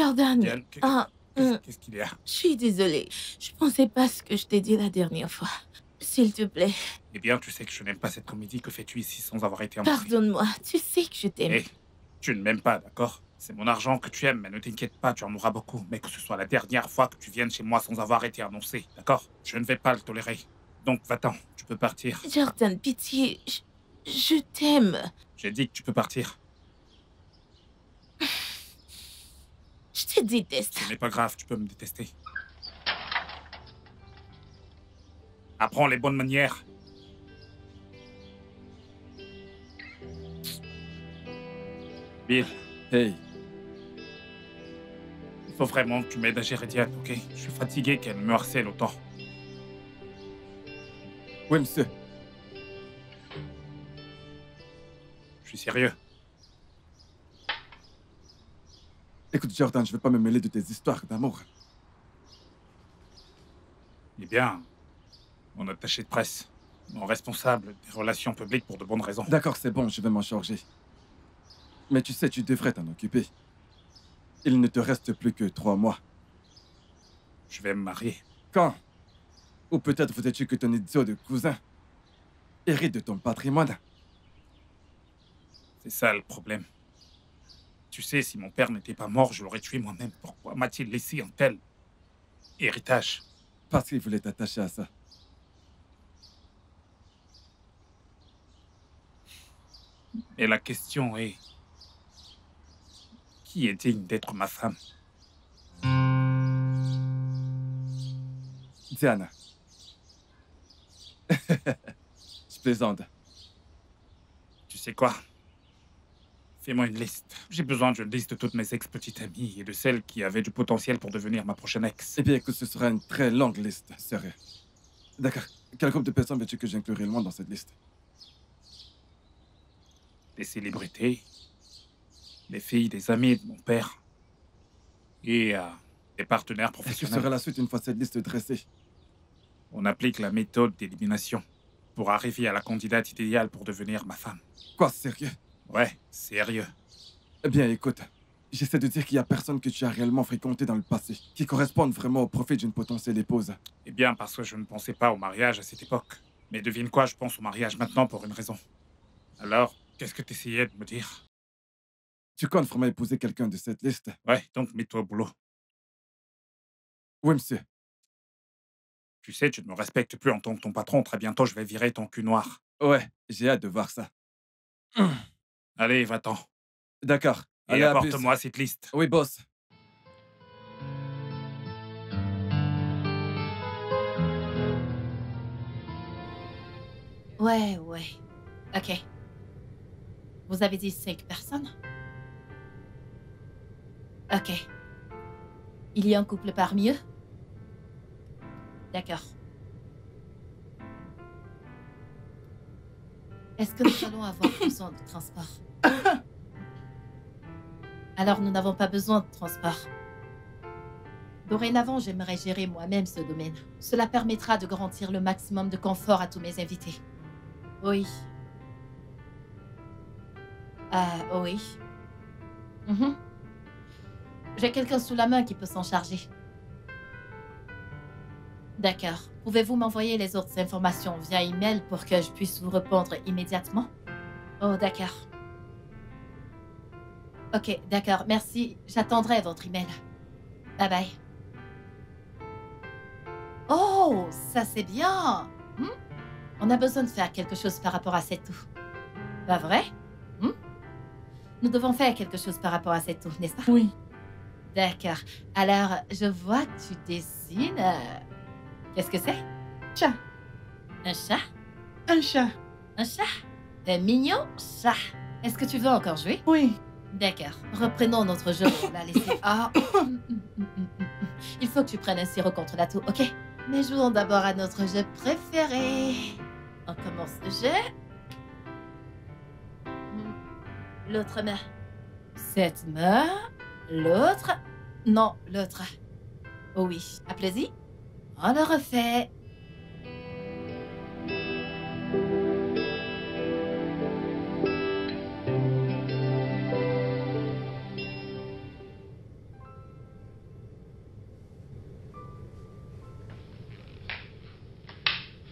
Jordan, Diane, ah, hum, qu'est-ce qu'il y a? je suis désolée. Je pensais pas ce que je t'ai dit la dernière fois. S'il te plaît, Eh bien, tu sais que je n'aime pas cette comédie. Que fais-tu ici sans avoir été annoncé? pardonne-moi. Tu sais que je t'aime. Hé, tu ne m'aimes pas, d'accord? C'est mon argent que tu aimes, mais ne t'inquiète pas, tu en auras beaucoup. Mais que ce soit la dernière fois que tu viennes chez moi sans avoir été annoncé, d'accord? Je ne vais pas le tolérer. Donc va-t'en, tu peux partir. Jordan, pitié, je t'aime. J'ai dit que tu peux partir. Je te déteste. Ce n'est pas grave, tu peux me détester. Apprends les bonnes manières. Bill, Hey, il faut vraiment que tu m'aides à gérer Diane, ok? Je suis fatigué qu'elle me harcèle autant. oui, monsieur. Je suis sérieux. Écoute, Jordan, je veux pas me mêler de tes histoires d'amour. Eh bien, mon attaché de presse, mon responsable des relations publiques pour de bonnes raisons. D'accord, c'est bon, je vais m'en charger. Mais tu sais, tu devrais t'en occuper. Il ne te reste plus que 3 mois. Je vais me marier. Quand? Ou peut-être voudrais-tu que ton idiot de cousin hérite de ton patrimoine? C'est ça le problème. Tu sais, si mon père n'était pas mort, je l'aurais tué moi-même. Pourquoi m'a-t-il laissé un tel héritage? Parce qu'il voulait t'attacher à ça. Et la question est, qui est digne d'être ma femme? Diana. Je plaisante. Tu sais quoi? Fais-moi une liste. J'ai besoin d'une liste de toutes mes ex-petites amies et de celles qui avaient du potentiel pour devenir ma prochaine ex. Eh bien, écoute, ce sera une très longue liste, sérieux. D'accord. Quel groupe de personnes veux-tu que j'inclue réellement dans cette liste? Des célébrités, les filles des amis de mon père et des partenaires Que professionnels. sera la suite une fois cette liste dressée? On applique la méthode d'élimination pour arriver à la candidate idéale pour devenir ma femme. Quoi, sérieux? Ouais, sérieux. Eh bien, écoute, j'essaie de dire qu'il y a personne que tu as réellement fréquenté dans le passé, qui correspondent vraiment au profil d'une potentielle épouse. Eh bien, parce que je ne pensais pas au mariage à cette époque. Mais devine quoi, je pense au mariage maintenant pour une raison. Alors, qu'est-ce que tu essayais de me dire? Tu comptes vraiment épouser quelqu'un de cette liste? Ouais, donc mets-toi au boulot. Oui, monsieur. Tu sais, tu ne me respectes plus en tant que ton patron. Très bientôt, je vais virer ton cul noir. Ouais, j'ai hâte de voir ça. Allez, va-t'en. D'accord. Et Allez, à plus. apporte-moi cette liste. Oui, boss. Ouais, ouais. Ok. Vous avez dit 5 personnes? Ok. Il y a un couple parmi eux? D'accord. Est-ce que nous allons avoir besoin de transport? Alors, nous n'avons pas besoin de transport. Dorénavant, j'aimerais gérer moi-même ce domaine. Cela permettra de garantir le maximum de confort à tous mes invités. Oui. Oui. Mhm. J'ai quelqu'un sous la main qui peut s'en charger. D'accord. Pouvez-vous m'envoyer les autres informations via email pour que je puisse vous répondre immédiatement? Oh, d'accord. Ok, d'accord. Merci. J'attendrai votre email. Bye bye. Oh, ça c'est bien. On a besoin de faire quelque chose par rapport à cette toux. Pas vrai? Nous devons faire quelque chose par rapport à cette toux, n'est-ce pas? Oui. D'accord. Alors, je vois que tu dessines. Qu'est-ce que c'est? Chat. Un chat? Un chat. Un chat? Un mignon chat. Est-ce que tu veux encore jouer? Oui. D'accord. Reprenons notre jeu. On l'a laissé. Ah. Il faut que tu prennes un sirop contre la toux, ok? Mais jouons d'abord à notre jeu préféré. On commence le jeu. L'autre main. Cette main. L'autre. Non, l'autre. Oh oui. Applaudis. On le refait.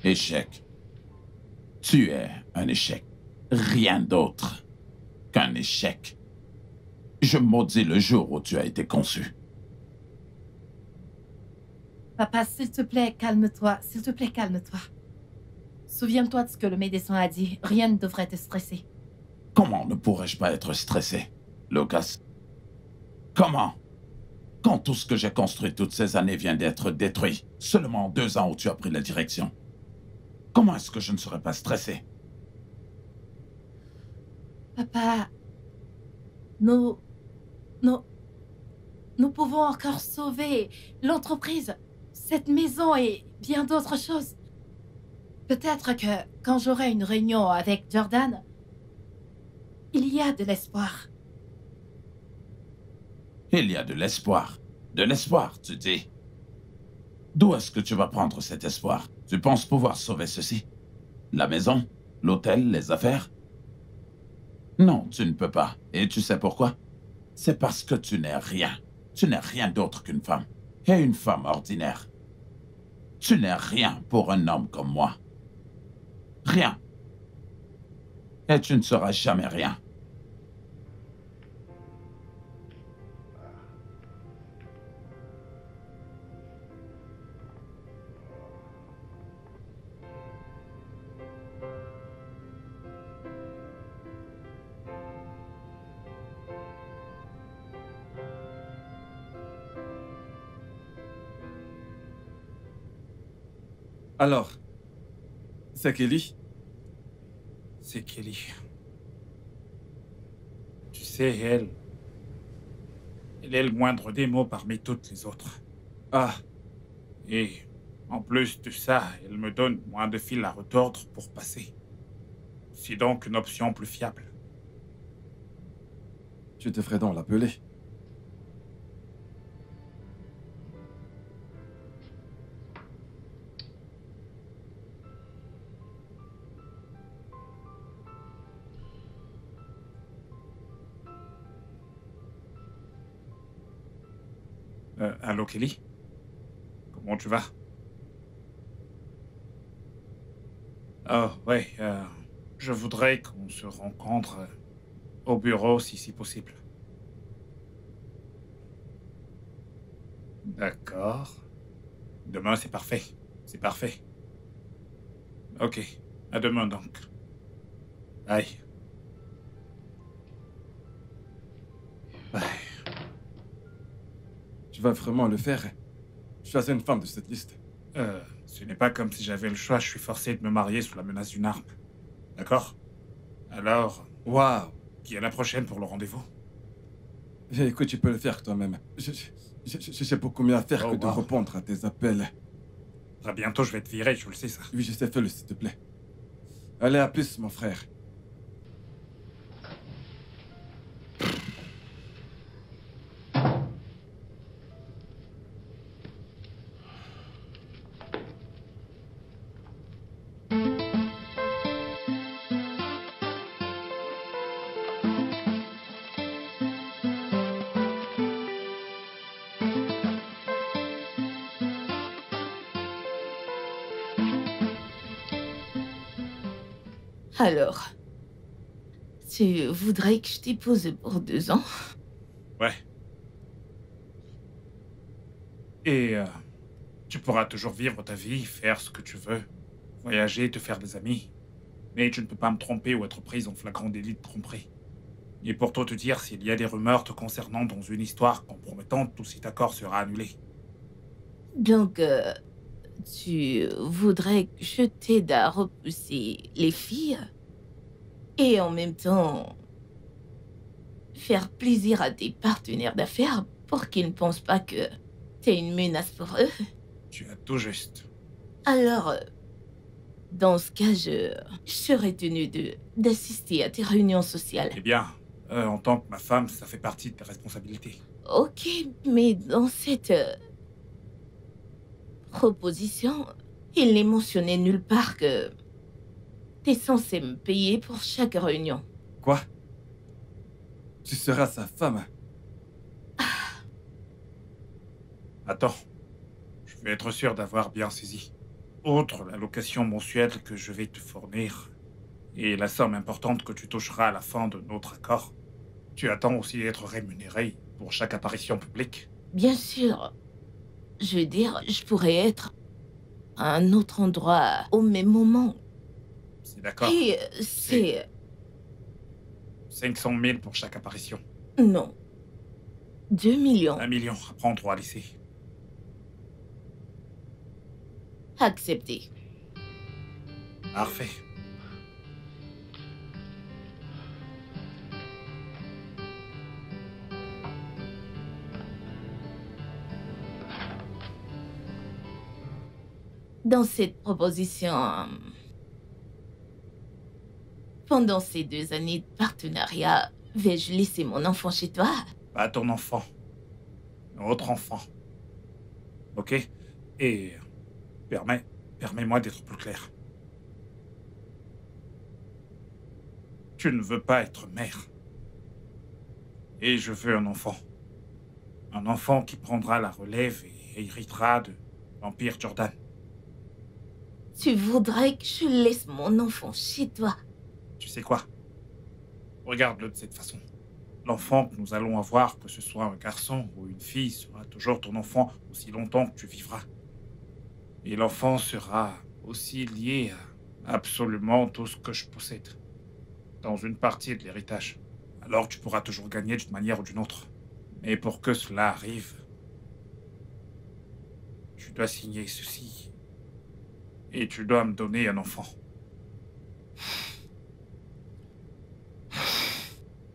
Échec. Tu es un échec. Rien d'autre qu'un échec. Je maudis le jour où tu as été conçu. Papa, s'il te plaît, calme-toi. S'il te plaît, calme-toi. Souviens-toi de ce que le médecin a dit. Rien ne devrait te stresser. Comment ne pourrais-je pas être stressé, Lucas? Comment? Quand tout ce que j'ai construit toutes ces années vient d'être détruit, seulement en 2 ans où tu as pris la direction. Comment est-ce que je ne serais pas stressé? Papa, nous pouvons encore sauver l'entreprise, cette maison et bien d'autres choses. Peut-être que quand j'aurai une réunion avec Jordan, il y a de l'espoir. Il y a de l'espoir. De l'espoir, tu dis. D'où est-ce que tu vas prendre cet espoir? Tu penses pouvoir sauver ceci? La maison? L'hôtel? Les affaires? Non, tu ne peux pas. Et tu sais pourquoi? C'est parce que tu n'es rien. Tu n'es rien d'autre qu'une femme. Et une femme ordinaire. Tu n'es rien pour un homme comme moi. Rien. Et tu ne seras jamais rien. Alors, c'est Kelly? C'est Kelly. Tu sais, elle est le moindre des mots parmi toutes les autres. Ah, Et en plus de ça, elle me donne moins de fil à retordre pour passer. C'est donc une option plus fiable. tu devrais donc l'appeler. Allô, Kelly? Comment tu vas? Oh, ouais, je voudrais qu'on se rencontre au bureau si possible. D'accord. Demain, c'est parfait. C'est parfait. Ok, à demain donc. Bye. Bye. Tu vas vraiment le faire? Choisis une femme de cette liste. Ce n'est pas comme si j'avais le choix, je suis forcé de me marier sous la menace d'une arme. D'accord? Alors, Waouh! qui est la prochaine pour le rendez-vous? Écoute, tu peux le faire toi-même. J'ai beaucoup mieux à faire Oh, que de wow. répondre à tes appels. Très bientôt, je vais te virer, je le sais ça. Oui, je sais, fais-le, s'il te plaît. Allez, à plus, mon frère. Alors, tu voudrais que je t'épouse pour 2 ans? Ouais. Et tu pourras toujours vivre ta vie, faire ce que tu veux, voyager, te faire des amis. Mais tu ne peux pas me tromper ou être prise en flagrant délit de tromperie. Et pour tout te dire, s'il y a des rumeurs te concernant dans une histoire compromettante, tout cet accord sera annulé. Donc, tu voudrais que je t'aide à repousser les filles et en même temps faire plaisir à tes partenaires d'affaires pour qu'ils ne pensent pas que t'es une menace pour eux? Tu as tout juste. Alors, dans ce cas, je serais tenue d'assister à tes réunions sociales. Eh bien, en tant que ma femme, ça fait partie de tes responsabilités. Ok, mais dans cette proposition, il n'est mentionné nulle part que t'es censé me payer pour chaque réunion. Quoi? Tu seras sa femme? Attends, je vais être sûr d'avoir bien saisi. outre la location mensuelle que je vais te fournir et la somme importante que tu toucheras à la fin de notre accord, tu attends aussi d'être rémunéré pour chaque apparition publique. Bien sûr. Je veux dire, je pourrais être à un autre endroit au même moment. C'est d'accord. Et c'est... 500 000 pour chaque apparition. Non. 2 millions. 1 million à prendre ou à laisser. Accepté. Parfait. Dans cette proposition, pendant ces 2 années de partenariat, vais-je laisser mon enfant chez toi? Pas ton enfant. Notre enfant. Ok? Et permets-moi d'être plus clair. Tu ne veux pas être mère. Et je veux un enfant. Un enfant qui prendra la relève et héritera de l'Empire Jordan. Tu voudrais que je laisse mon enfant chez toi? Tu sais quoi? Regarde-le de cette façon. L'enfant que nous allons avoir, que ce soit un garçon ou une fille, sera toujours ton enfant aussi longtemps que tu vivras. Et l'enfant sera aussi lié à absolument tout ce que je possède. Dans une partie de l'héritage. Alors tu pourras toujours gagner d'une manière ou d'une autre. Mais pour que cela arrive, tu dois signer ceci. Et tu dois me donner un enfant.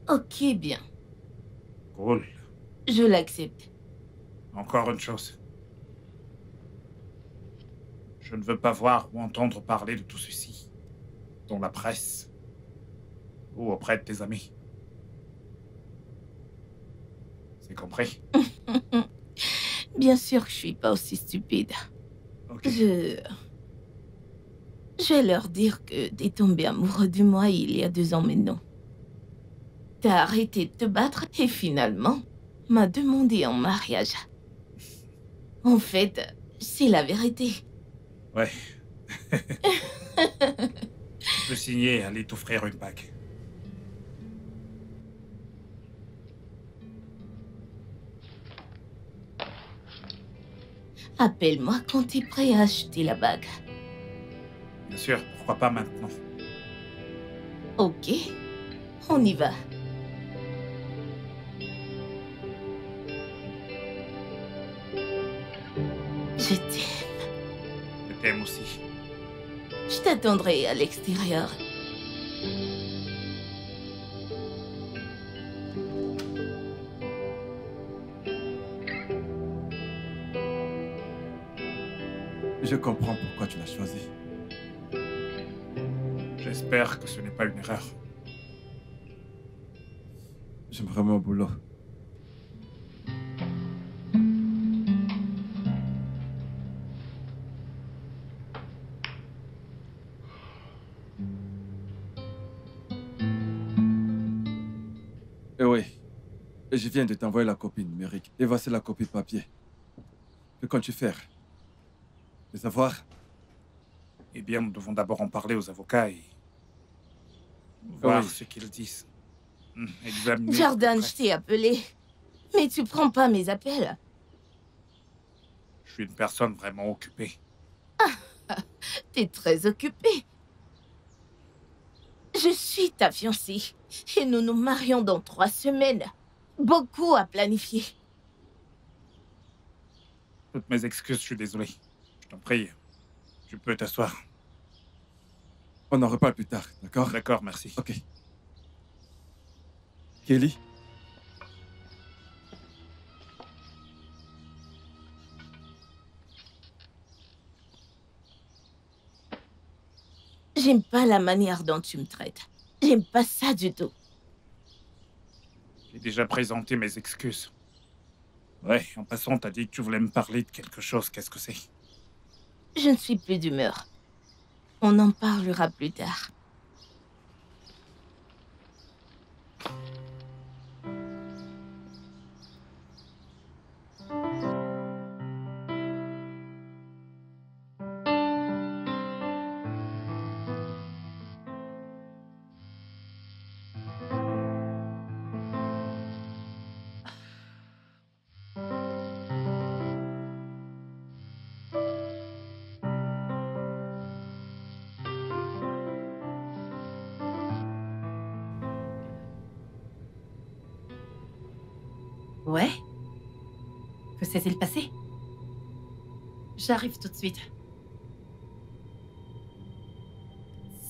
Ok, bien. Cool. Je l'accepte. Encore une chose. Je ne veux pas voir ou entendre parler de tout ceci. Dans la presse. Ou auprès de tes amis. C'est compris? Bien sûr que je suis pas aussi stupide. Ok. Je vais leur dire que t'es tombé amoureux de moi il y a 2 ans maintenant. T'as arrêté de te battre et finalement m'a demandé en mariage. En fait, c'est la vérité. Ouais. Tu peux signer et aller t'offrir une bague. Appelle-moi quand t'es prêt à acheter la bague. Bien sûr, pourquoi pas maintenant? Ok, on y va. Je t'aime. Je t'aime aussi. Je t'attendrai à l'extérieur. Je comprends pourquoi tu l'as choisi. J'espère que ce n'est pas une erreur. Je me remets au boulot. Eh oui, je viens de t'envoyer la copie numérique. Et voici la copie papier. Que comptes-tu faire? Les avoir? Eh bien, nous devons d'abord en parler aux avocats et voir Oui. ce qu'ils disent. Examiner. Jordan, de je près. t'ai appelé. Mais tu prends pas mes appels. Je suis une personne vraiment occupée. T'es très occupé. Je suis ta fiancée. Et nous nous marions dans 3 semaines. Beaucoup à planifier. Toutes mes excuses, je suis désolé. Je t'en prie. Tu peux t'asseoir. On en reparle plus tard, d'accord? D'accord, merci. Ok. Kelly? J'aime pas la manière dont tu me traites. J'aime pas ça du tout. J'ai déjà présenté mes excuses. Ouais, en passant, t'as dit que tu voulais me parler de quelque chose. Qu'est-ce que c'est? Je ne suis plus d'humeur. On en parlera plus tard. Ouais? Que s'est-il passé? J'arrive tout de suite.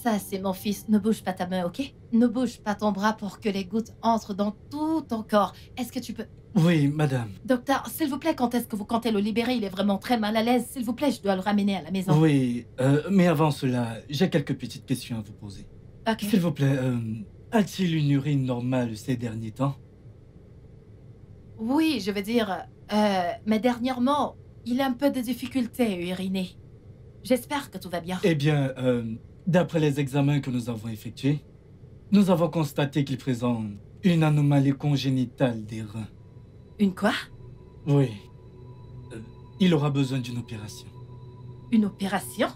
Ça, c'est mon fils. Ne bouge pas ta main, ok? Ne bouge pas ton bras pour que les gouttes entrent dans tout ton corps. Est-ce que tu peux... Oui, madame. Docteur, s'il vous plaît, quand est-ce que vous comptez le libérer? Il est vraiment très mal à l'aise. S'il vous plaît, je dois le ramener à la maison. Oui, mais avant cela, j'ai quelques petites questions à vous poser. Ok. S'il vous plaît, a-t-il une urine normale ces derniers temps? Oui, je veux dire... mais dernièrement, il a un peu de difficulté à uriner. J'espère que tout va bien. Eh bien, d'après les examens que nous avons effectués, nous avons constaté qu'il présente une anomalie congénitale des reins. Une quoi? Oui. Il aura besoin d'une opération. Une opération?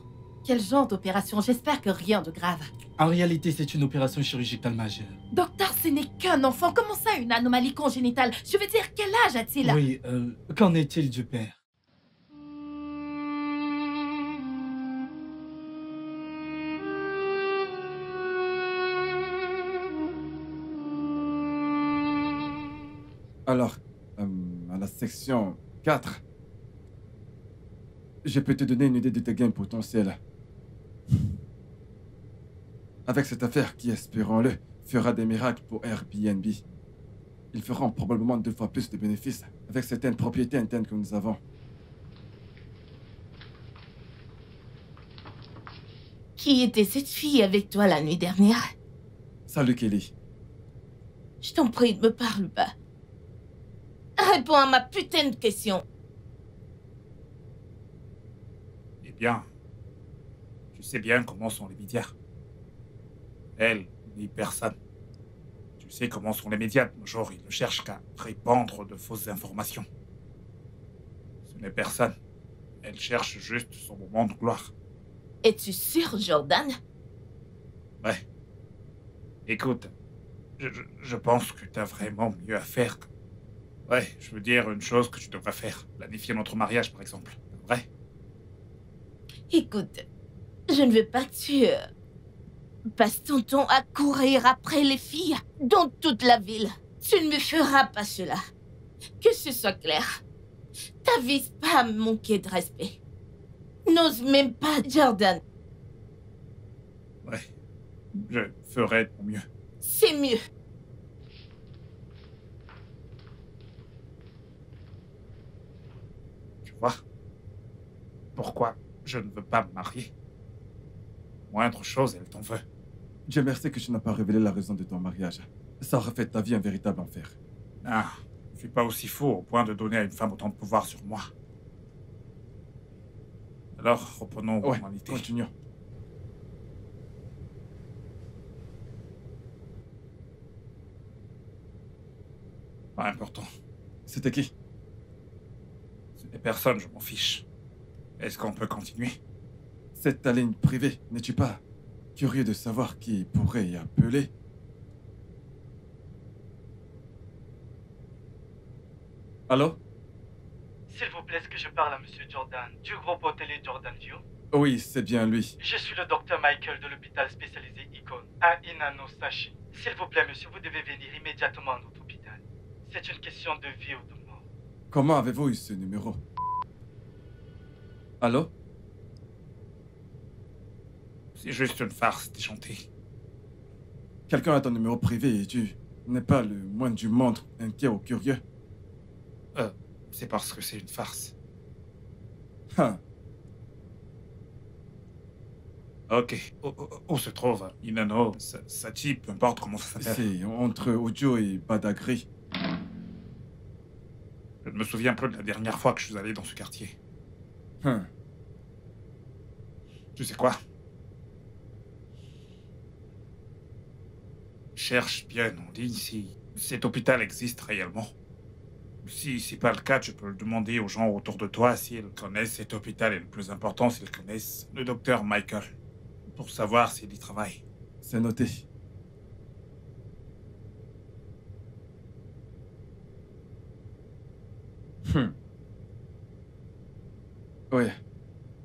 Quel genre d'opération? J'espère que rien de grave. En réalité, c'est une opération chirurgicale majeure. Docteur, ce n'est qu'un enfant. Comment ça, une anomalie congénitale? Je veux dire, quel âge a-t-il? Oui, qu'en est-il du père? Alors, à la section 4, je peux te donner une idée de tes gains potentiels. Avec cette affaire qui, espérons-le, fera des miracles pour Airbnb. Ils feront probablement 2 fois plus de bénéfices avec certaines propriétés internes que nous avons. Qui était cette fille avec toi la nuit dernière? Salut Kelly. Je t'en prie, ne me parle pas. Réponds à ma putain de question. Eh bien, tu sais bien comment sont les médias. Elle, ni personne. Tu sais comment sont les médias. Genre, ils ne cherchent qu'à répandre de fausses informations. Ce n'est personne. Elle cherche juste son moment de gloire. Es-tu sûr, Jordan? Ouais. Écoute, je pense que t'as vraiment mieux à faire. Ouais, je veux dire une chose que tu devrais faire. Planifier notre mariage, par exemple. Vrai? Écoute, je ne veux pas que tu passes ton temps à courir après les filles dans toute la ville. Tu ne me feras pas cela. Que ce soit clair. T'avises pas à me manquer de respect. N'ose même pas, Jordan. Ouais. Je ferai de mon mieux. C'est mieux. Tu vois? Pourquoi je ne veux pas me marier? Moindre chose, elle t'en veut. Dieu merci que tu n'as pas révélé la raison de ton mariage. Ça aurait fait de ta vie un véritable enfer. Ah, je suis pas aussi faux au point de donner à une femme autant de pouvoir sur moi. Alors, reprenons aux Ouais, formalités. continuons. Pas important. C'était qui? Ce n'est personne, je m'en fiche. Est-ce qu'on peut continuer? C'est ta ligne privée, n'es-tu pas curieux de savoir qui pourrait y appeler? Allô? S'il vous plaît, est-ce que je parle à Monsieur Jordan, du groupe hôtelier Jordan View? Oui, c'est bien lui. Je suis le docteur Michael de l'hôpital spécialisé Icon, à Inano-Sachi. S'il vous plaît, monsieur, vous devez venir immédiatement à notre hôpital. C'est une question de vie ou de mort. Comment avez-vous eu ce numéro? Allô? C'est juste une farce déchantée. Quelqu'un a ton numéro privé et tu n'es pas le moins du monde inquiet ou curieux? C'est parce que c'est une farce. Ah, Ok. Où se trouve Inano, Sachi, peu importe comment ça s'appelle. c'est entre Ojo et Badagry. Je ne me souviens plus de la dernière fois que je suis allé dans ce quartier. Ah, Tu sais quoi? Cherche bien en ligne si cet hôpital existe réellement. Si c'est pas le cas, tu peux le demander aux gens autour de toi s'ils connaissent cet hôpital et le plus important, s'ils connaissent le docteur Michael. Pour savoir s'il y travaille. c'est noté. Ouais.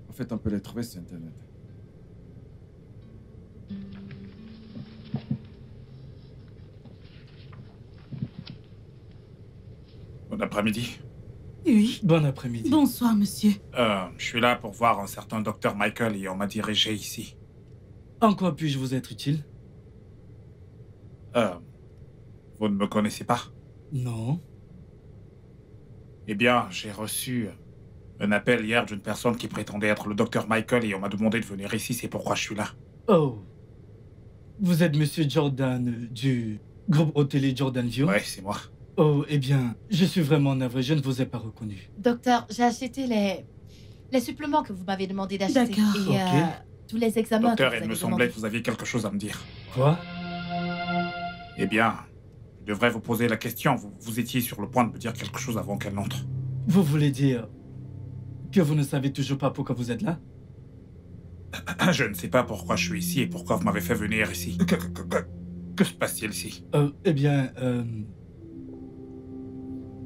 En fait, on peut les trouver sur Internet. après-midi. Oui. Bon après-midi. Bonsoir, monsieur. Je suis là pour voir un certain docteur Michael et on m'a dirigé ici. En quoi puis-je vous être utile? Vous ne me connaissez pas? Non. Eh bien, j'ai reçu un appel hier d'une personne qui prétendait être le docteur Michael et on m'a demandé de venir ici, c'est pourquoi je suis là. Oh. Vous êtes monsieur Jordan du groupe hôtelier Jordan View? Ouais, c'est moi. Oh, eh bien, je suis vraiment navré, je ne vous ai pas reconnu. Docteur, j'ai acheté les suppléments que vous m'avez demandé d'acheter. D'accord. Et Ok. tous les examens Docteur, que vous il avez me semblait demandés. que vous aviez quelque chose à me dire. Quoi? Eh bien, je devrais vous poser la question. Vous étiez sur le point de me dire quelque chose avant qu'elle n'entre. Vous voulez dire que vous ne savez toujours pas pourquoi vous êtes là? Je ne sais pas pourquoi je suis ici et pourquoi vous m'avez fait venir ici. Que se passe-t-il ici? Eh bien,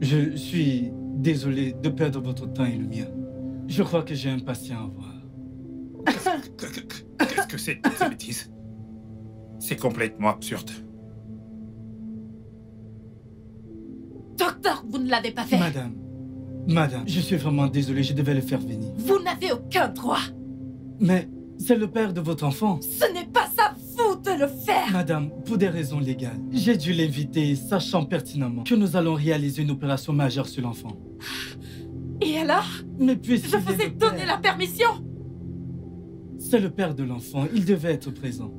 je suis désolé de perdre votre temps et le mien. Je crois que j'ai un patient à voir. Qu'est-ce que c'est que ces bêtises? C'est complètement absurde. Docteur, vous ne l'avez pas fait. Madame, je suis vraiment désolé, je devais le faire venir. Vous n'avez aucun droit. Mais c'est le père de votre enfant. Ce n'est pas à vous de le faire. Madame, pour des raisons légales, j'ai dû l'inviter, sachant pertinemment que nous allons réaliser une opération majeure sur l'enfant. Et alors? Mais puisqu'il Je vous est ai le donné père- la permission. C'est le père de l'enfant, il devait être présent.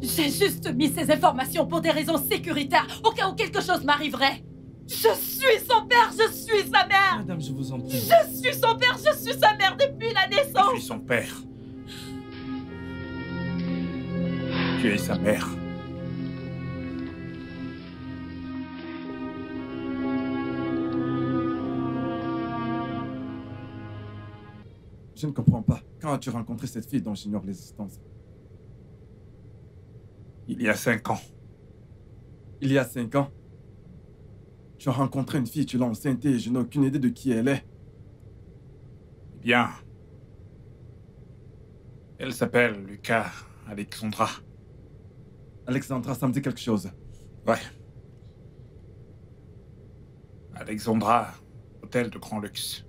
J'ai juste mis ces informations pour des raisons sécuritaires, au cas où quelque chose m'arriverait. Je suis son père, je suis sa mère. Madame, je vous en prie. Je suis son père, je suis sa mère depuis la Je naissance. suis son père. Tu es sa mère. Je ne comprends pas. Quand as-tu rencontré cette fille dont j'ignore l'existence? Il y a 5 ans. Il y a 5 ans? Tu as rencontré une fille, tu l'as enceintée et je n'ai aucune idée de qui elle est. Eh bien, elle s'appelle Lucas Alexandra. Alexandra, ça me dit quelque chose. Ouais. Alexandra, hôtel de grand luxe.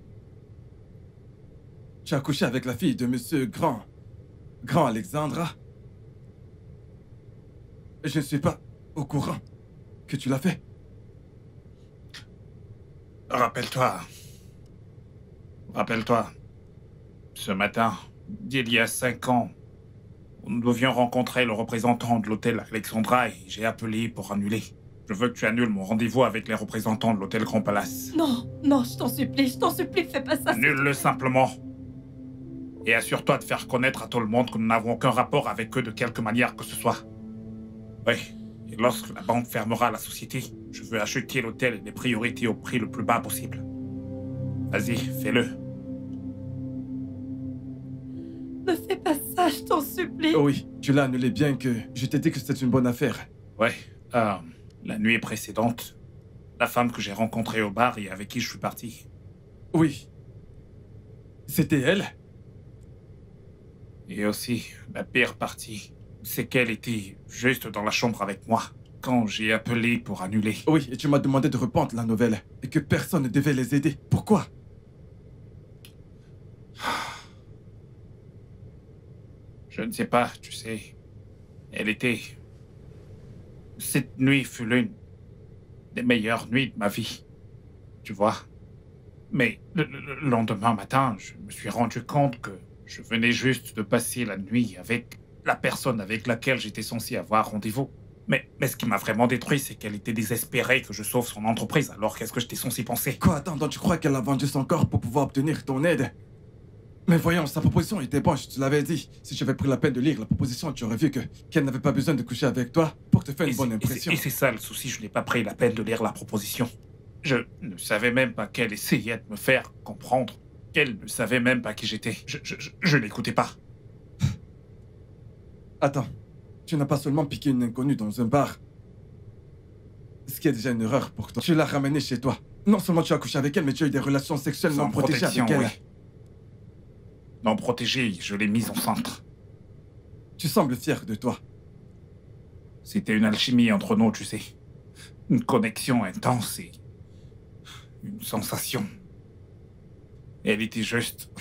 Tu as couché avec la fille de monsieur Grand Alexandra? Je ne suis pas au courant que tu l'as fait. Rappelle-toi, ce matin, d'il y a 5 ans, nous devions rencontrer le représentant de l'hôtel Alexandra et j'ai appelé pour annuler. Je veux que tu annules mon rendez-vous avec les représentants de l'hôtel Grand Palace. Non, non, je t'en supplie, fais pas ça. Annule-le simplement. Et assure-toi de faire connaître à tout le monde que nous n'avons aucun rapport avec eux de quelque manière que ce soit. Oui, et lorsque la banque fermera la société, je veux acheter l'hôtel et les priorités au prix le plus bas possible. Vas-y, fais-le. Ne fais pas ça, je t'en supplie. Oh oui, tu l'as annulé bien que je t'ai dit que c'était une bonne affaire. Ouais, la nuit précédente, la femme que j'ai rencontrée au bar et avec qui je suis parti. Oui. C'était elle? Et aussi, la pire partie, c'est qu'elle était juste dans la chambre avec moi quand j'ai appelé pour annuler. Oui, et tu m'as demandé de répondre la nouvelle et que personne ne devait les aider. Pourquoi? Je ne sais pas, tu sais. Elle était... Cette nuit fut l'une des meilleures nuits de ma vie. Tu vois. Mais le lendemain matin, je me suis rendu compte que je venais juste de passer la nuit avec la personne avec laquelle j'étais censé avoir rendez-vous. Mais ce qui m'a vraiment détruit, c'est qu'elle était désespérée que je sauve son entreprise. Alors qu'est-ce que j'étais censé penser? Quoi, attends, donc tu crois qu'elle a vendu son corps pour pouvoir obtenir ton aide? Mais voyons, sa proposition était bonne, je te l'avais dit. Si j'avais pris la peine de lire la proposition, tu aurais vu qu'elle n'avait pas besoin de coucher avec toi pour te faire une bonne impression. Et c'est ça le souci, je n'ai pas pris la peine de lire la proposition. Je ne savais même pas qu'elle essayait de me faire comprendre qu'elle ne savait même pas qui j'étais. Je n'écoutais pas. Attends, tu n'as pas seulement piqué une inconnue dans un bar. Ce qui est déjà une erreur pour toi. Tu l'as ramenée chez toi. Non seulement tu as couché avec elle, mais tu as eu des relations sexuelles non protégées avec elle. Oui. Non protégée, je l'ai mise enceinte. Tu sembles fier de toi. C'était une alchimie entre nous, tu sais. Une connexion intense et une sensation. Elle était juste...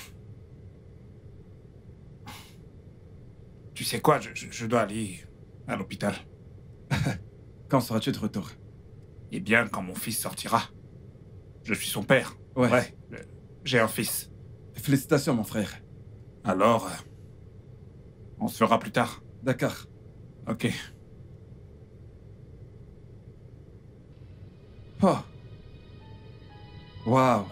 Tu sais quoi, je dois aller à l'hôpital. Quand seras-tu de retour? Eh bien, quand mon fils sortira. Je suis son père. Ouais. J'ai un fils. Félicitations, mon frère. Alors, on se fera plus tard. D'accord. Ok. Oh. Waouh.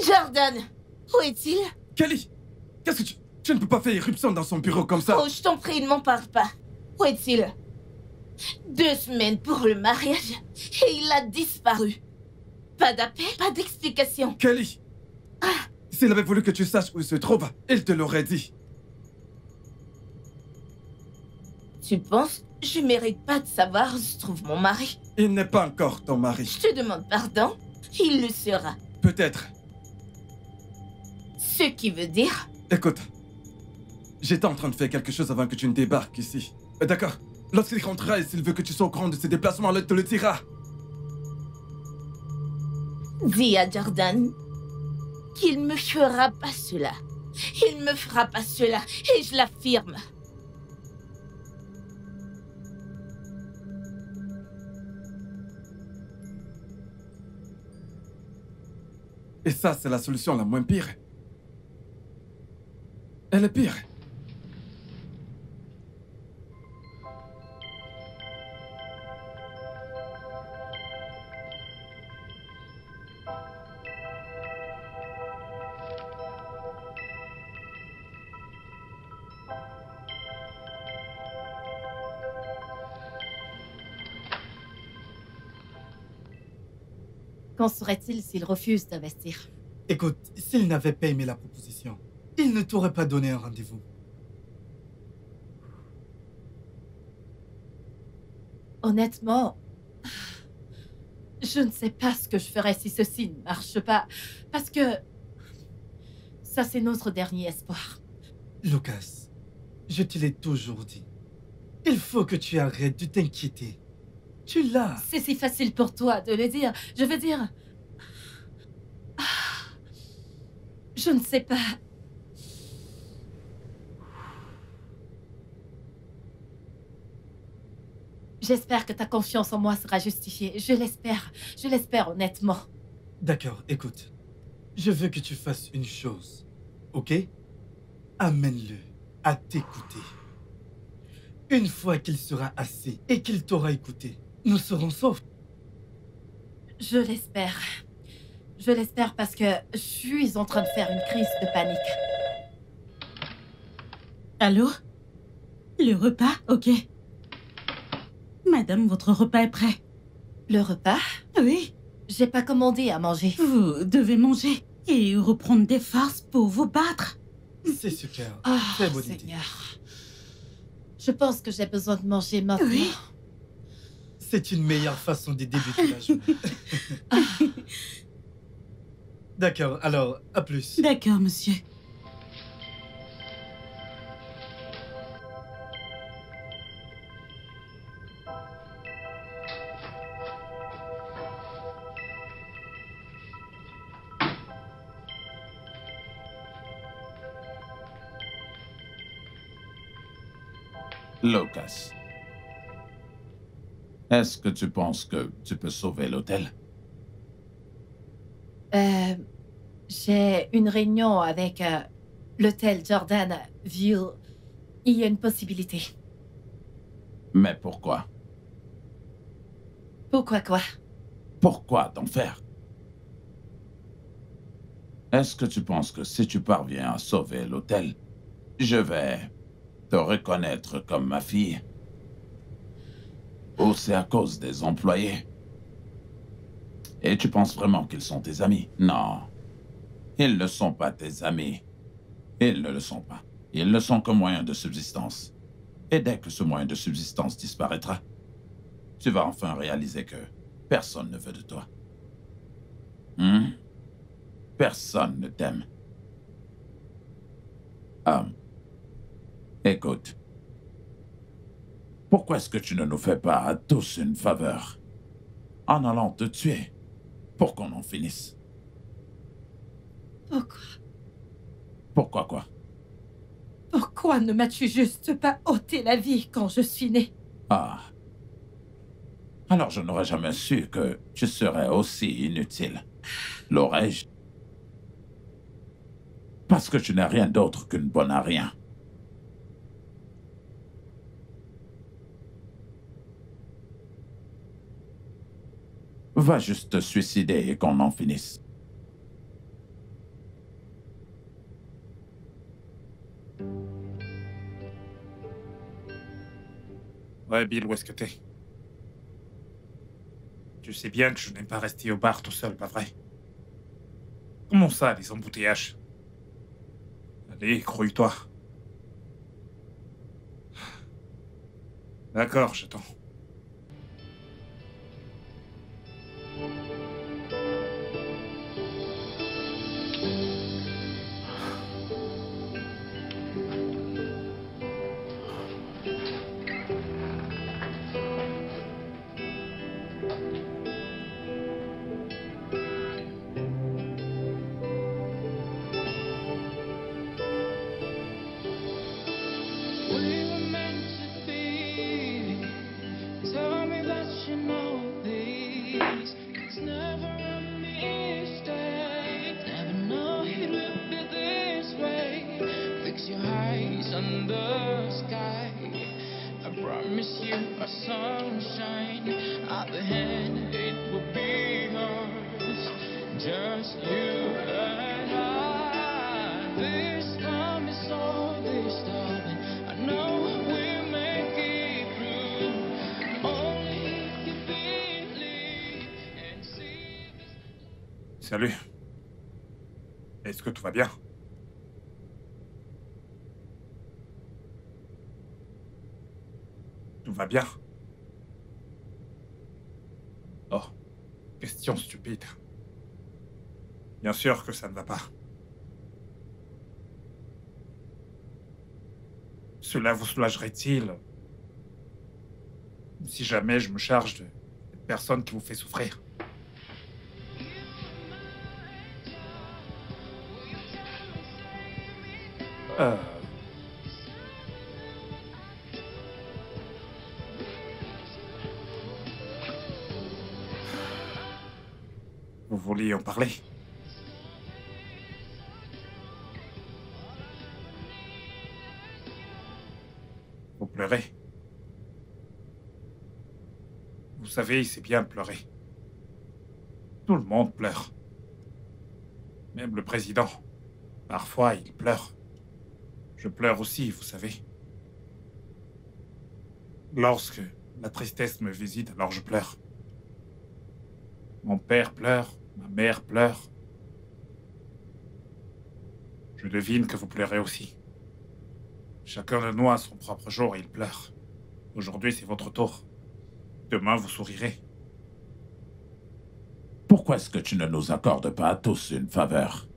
Jordan, où est-il? Kelly, qu'est-ce que tu ne peux pas faire irruption dans son bureau comme ça? Oh, je t'en prie, ne m'en parle pas. Où est-il? 2 semaines pour le mariage et il a disparu. Pas d'appel, pas d'explication. Kelly, s'il avait voulu que tu saches où il se trouve, il te l'aurait dit. Tu penses que je mérite pas de savoir où se trouve mon mari? Il n'est pas encore ton mari. Je te demande pardon, il le sera. Peut-être. Ce qui veut dire... Écoute, j'étais en train de faire quelque chose avant que tu ne débarques ici. D'accord. Lorsqu'il rentrera et s'il veut que tu sois au courant de ses déplacements, il te le dira. Dis à Jordan qu'il me fera pas cela. Il me fera pas cela, et je l'affirme. Et ça, c'est la solution la moins pire. Elle est pire. Qu'en serait-il s'il refuse d'investir? Écoute, s'il n'avait pas aimé la proposition, il ne t'aurait pas donné un rendez-vous. Honnêtement, je ne sais pas ce que je ferais si ceci ne marche pas. Parce que ça, c'est notre dernier espoir. Lucas, je te l'ai toujours dit. Il faut que tu arrêtes de t'inquiéter. Tu l'as. C'est si facile pour toi de le dire. Je veux dire... Je ne sais pas. J'espère que ta confiance en moi sera justifiée. Je l'espère. Je l'espère honnêtement. D'accord, écoute. Je veux que tu fasses une chose. Ok? Amène-le à t'écouter. Une fois qu'il sera assis et qu'il t'aura écouté, nous serons saufs. Je l'espère. Je l'espère parce que je suis en train de faire une crise de panique. Allô? Le repas? Ok. Madame, votre repas est prêt. Le repas? Oui, J'ai pas commandé à manger. vous devez manger et reprendre des forces pour vous battre. C'est super. Ah, Très bonne idée. Seigneur. Je pense que j'ai besoin de manger maintenant. Oui. C'est une meilleure façon de débuter la journée. D'accord, alors, à plus. D'accord, monsieur. Lucas, est-ce que tu penses que tu peux sauver l'hôtel? J'ai une réunion avec l'hôtel Jordan View. Il y a une possibilité. Mais pourquoi? Pourquoi quoi? Pourquoi t'en faire? Est-ce que tu penses que si tu parviens à sauver l'hôtel, je vais te reconnaître comme ma fille? Ou c'est à cause des employés? Et tu penses vraiment qu'ils sont tes amis? Non. Ils ne sont pas tes amis. Ils ne le sont pas. Ils ne sont qu'un moyen de subsistance. Et dès que ce moyen de subsistance disparaîtra, tu vas enfin réaliser que personne ne veut de toi. Personne ne t'aime. Ah. Écoute. Pourquoi est-ce que tu ne nous fais pas à tous une faveur en allant te tuer pour qu'on en finisse? Pourquoi? Pourquoi quoi? Pourquoi ne m'as-tu juste pas ôté la vie quand je suis née? Ah. Alors je n'aurais jamais su que tu serais aussi inutile. L'aurais-je? Parce que tu n'es rien d'autre qu'une bonne à rien. Va juste te suicider et qu'on en finisse. Ouais, Bill, où est-ce que t'es? Tu sais bien que je n'aime pas rester au bar tout seul, pas vrai? Comment ça, les embouteillages? Allez, grouille-toi. D'accord, j'attends. Salut. Est-ce que tout va bien? Tout va bien? Oh, question stupide. Bien sûr que ça ne va pas. Cela vous soulagerait-il si jamais je me charge de cette personne qui vous fait souffrir? Vous vouliez en parler? Vous pleurez? Vous savez, c'est bien de pleurer. Tout le monde pleure. Même le président. Parfois, il pleure. Je pleure aussi, vous savez. Lorsque la tristesse me visite, alors je pleure. Mon père pleure, ma mère pleure. Je devine que vous pleurez aussi. Chacun de nous a son propre jour et il pleure. Aujourd'hui, c'est votre tour. Demain, vous sourirez. Pourquoi est-ce que tu ne nous accordes pas à tous une faveur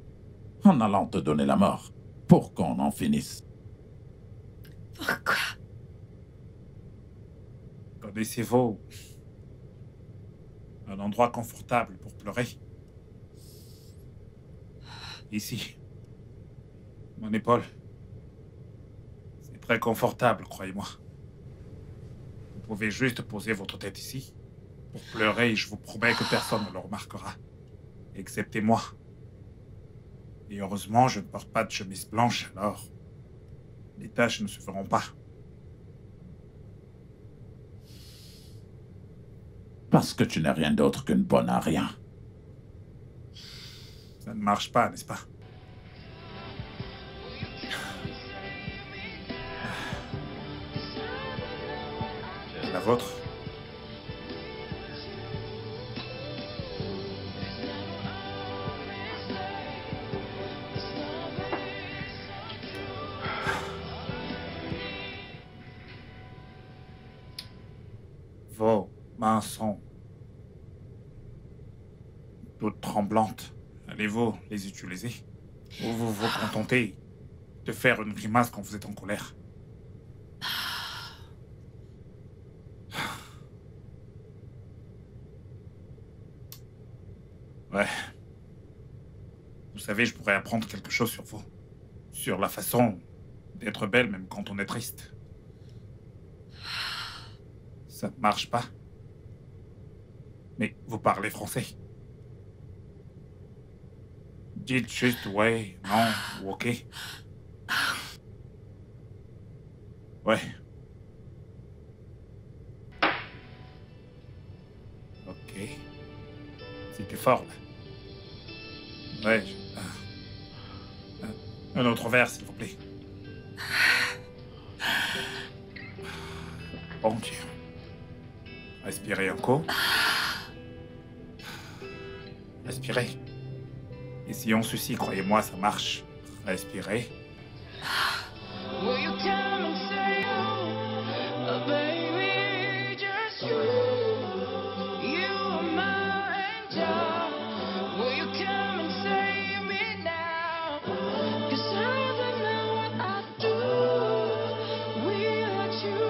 en allant te donner la mort pour qu'on en finisse? Pourquoi? Connaissez-vous un endroit confortable pour pleurer? Ici. Mon épaule. C'est très confortable, croyez-moi. Vous pouvez juste poser votre tête ici pour pleurer et je vous promets que personne ne le remarquera. Excepté moi. Et heureusement, je ne porte pas de chemise blanche, alors les taches ne se feront pas. Parce que tu n'es rien d'autre qu'une bonne à rien. Ça ne marche pas, n'est-ce pas? La vôtre? Vos mains sont toutes tremblantes. Allez-vous les utiliser? Ou vous vous contentez de faire une grimace quand vous êtes en colère. Ouais. Vous savez, je pourrais apprendre quelque chose sur vous. Sur la façon d'être belle même quand on est triste. Ça ne marche pas. Mais vous parlez français. Dites juste ouais, non ou ok. Ouais. Ok. C'était fort, là. Ouais. Un autre verre, s'il vous plaît. Bon Dieu. Respirez encore. Respirez. Et si on suicide, croyez-moi, ça marche. Respirez. Will you come and say, oh, baby, just you are my angel. Will you come and save me now? 'Cause I don't know what I'd do without you.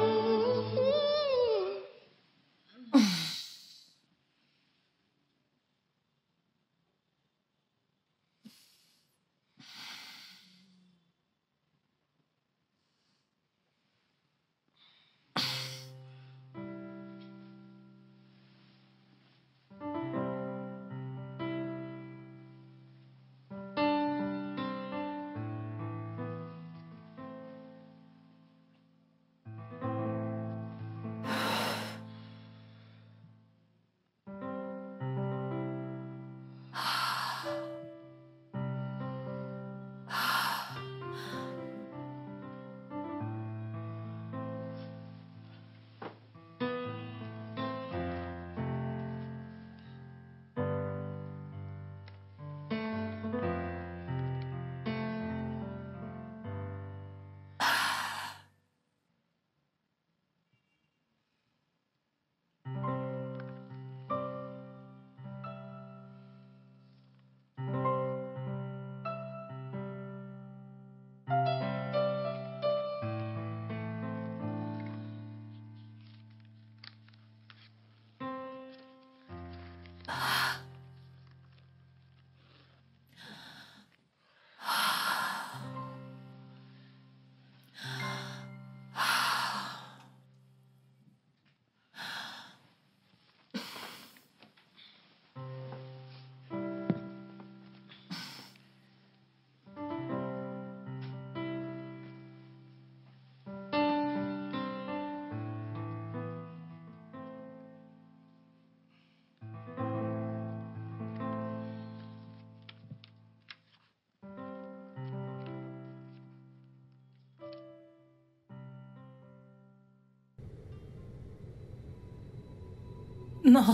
Non.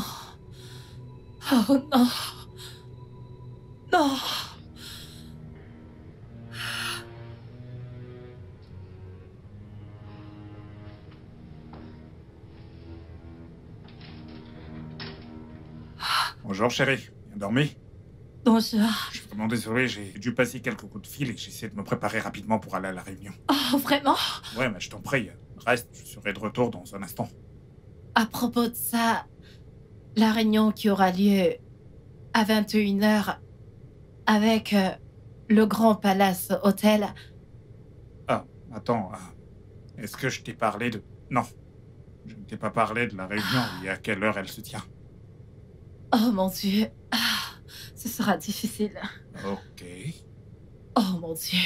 Oh non. Non. Bonjour, chérie. Bien dormi? Bonjour. Je suis vraiment désolé, j'ai dû passer quelques coups de fil et j'essaie de me préparer rapidement pour aller à la réunion. Oh, vraiment? Ouais, mais je t'en prie. Reste, je serai de retour dans un instant. À propos de ça, la réunion qui aura lieu à 21h avec le Grand Palace Hôtel. Ah, attends. Est-ce que je t'ai parlé de... Non. Je ne t'ai pas parlé de la réunion et à quelle heure elle se tient. Oh mon Dieu. Ce sera difficile. Ok. Oh mon Dieu.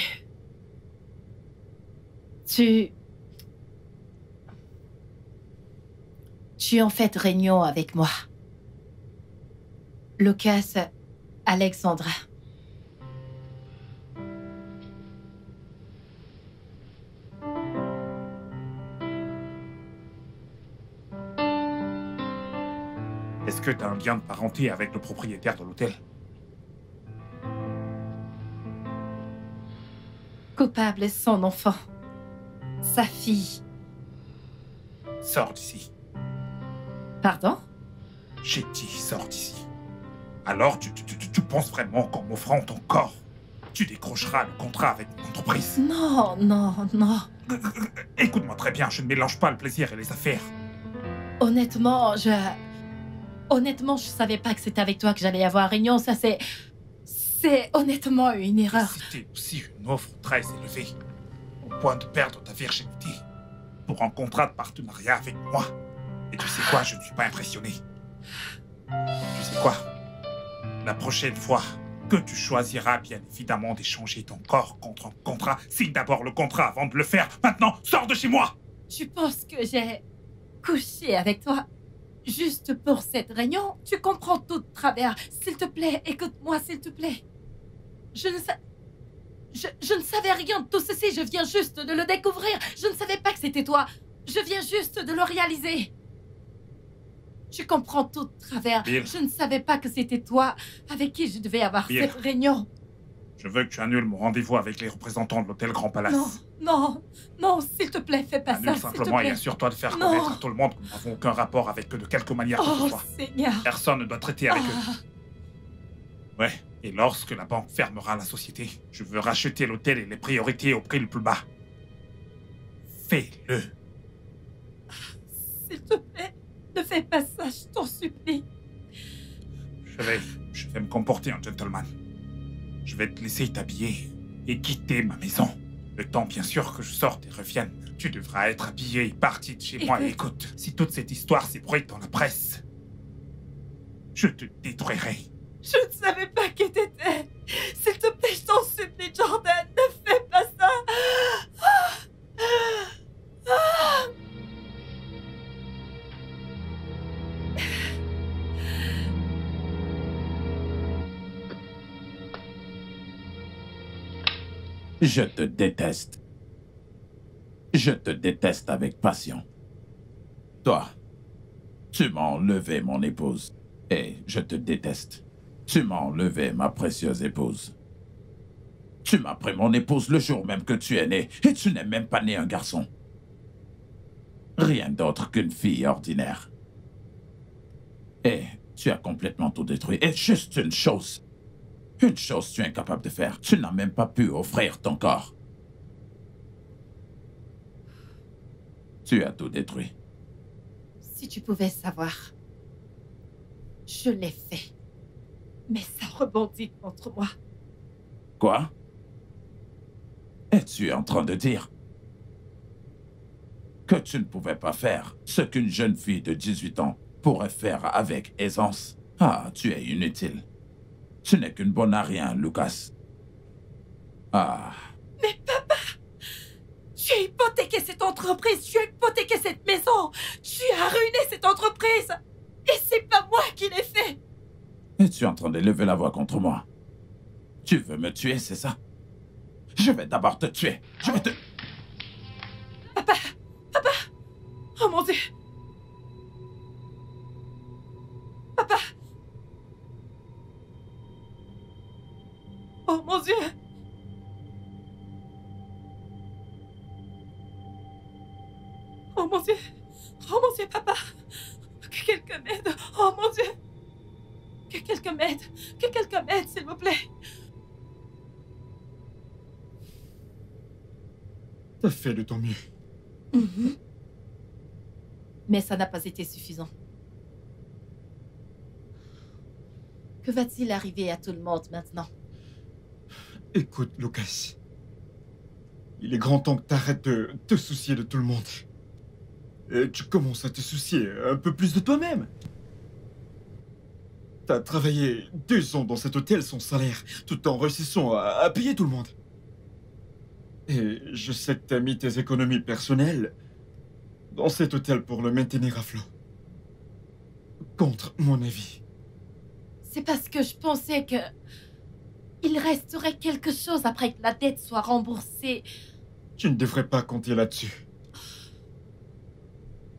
Tu en fais réunion avec moi. Lucas, Alexandra. Est-ce que t'as un lien de parenté avec le propriétaire de l'hôtel? Coupable est son enfant. Sa fille. Sors d'ici. Pardon? J'ai dit, sors d'ici. Alors, tu penses vraiment qu'en m'offrant ton corps, tu décrocheras le contrat avec mon entreprise. Non, non, non. Écoute-moi très bien, je ne mélange pas le plaisir et les affaires. Honnêtement, je savais pas que c'était avec toi que j'allais avoir réunion. Ça, c'est honnêtement une erreur. C'était aussi une offre très élevée, au point de perdre ta virginité, pour un contrat de partenariat avec moi. Et tu sais quoi, je ne suis pas impressionné. Tu sais quoi? La prochaine fois que tu choisiras bien évidemment d'échanger ton corps contre un contrat, signe d'abord le contrat avant de le faire. Maintenant, sors de chez moi! Tu penses que j'ai couché avec toi juste pour cette réunion? Tu comprends tout de travers. S'il te plaît, écoute-moi, s'il te plaît. Je ne savais rien de tout ceci. Je viens juste de le découvrir. Je ne savais pas que c'était toi. Je viens juste de le réaliser. Tu comprends tout de travers. Bill. Je ne savais pas que c'était toi avec qui je devais avoir Bill. cette réunion. Je veux que tu annules mon rendez-vous avec les représentants de l'hôtel Grand Palace. Non, non, non, s'il te plaît, fais pas Annule ça, s'il te simplement et plaît. assure-toi de faire Non. connaître à tout le monde que nous n'avons aucun rapport avec eux de quelque manière que ce Oh, soit. Seigneur. Personne ne doit traiter avec Ah. eux. Ouais, et lorsque la banque fermera la société, je veux racheter l'hôtel et les priorités au prix le plus bas. Fais-le. S'il te plaît, ne fais pas ça, je t'en supplie. Je vais me comporter en gentleman. Je vais te laisser t'habiller et quitter ma maison. Le temps, bien sûr, que je sorte et revienne. Tu devras être habillé et parti de chez moi. Et écoute, si toute cette histoire s'ébruite dans la presse, je te détruirai. Je ne savais pas qui t'étais. S'il te plaît, je t'en supplie, Jordan, ne fais pas ça. Je te déteste. Je te déteste avec passion. Toi, tu m'as enlevé mon épouse. Et je te déteste. Tu m'as enlevé ma précieuse épouse. Tu m'as pris mon épouse le jour même que tu es né. Et tu n'es même pas né un garçon. Rien d'autre qu'une fille ordinaire. Et tu as complètement tout détruit. Et juste une chose tu es incapable de faire. Tu n'as même pas pu offrir ton corps. Tu as tout détruit. Si tu pouvais savoir, je l'ai fait. Mais ça rebondit contre moi. Quoi? Es-tu en train de dire que tu ne pouvais pas faire ce qu'une jeune fille de 18 ans pourrait faire avec aisance? Ah, tu es inutile. Ce n'est qu'une bonne à rien, Lucas. Ah. Mais papa, tu as hypothéqué cette entreprise, tu as hypothéqué cette maison, tu as ruiné cette entreprise. Et c'est pas moi qui l'ai fait. Es-tu en train de lever la voix contre moi? Tu veux me tuer, c'est ça? Je vais d'abord te tuer. Je vais te... Papa, papa, oh mon Dieu. Papa. Oh mon Dieu. Oh mon Dieu. Oh mon Dieu, papa. Que quelqu'un m'aide. Oh mon Dieu. Que quelqu'un m'aide. Que quelqu'un m'aide, s'il vous plaît. T'as fait de ton mieux. Mais ça n'a pas été suffisant. Que va-t-il arriver à tout le monde maintenant? Écoute, Lucas. Il est grand temps que t'arrêtes de te soucier de tout le monde. Et tu commences à te soucier un peu plus de toi-même. T'as travaillé 2 ans dans cet hôtel sans salaire, tout en réussissant à payer tout le monde. Et je sais que t'as mis tes économies personnelles dans cet hôtel pour le maintenir à flot. Contre mon avis. C'est parce que je pensais que... il resterait quelque chose après que la dette soit remboursée. Tu ne devrais pas compter là-dessus.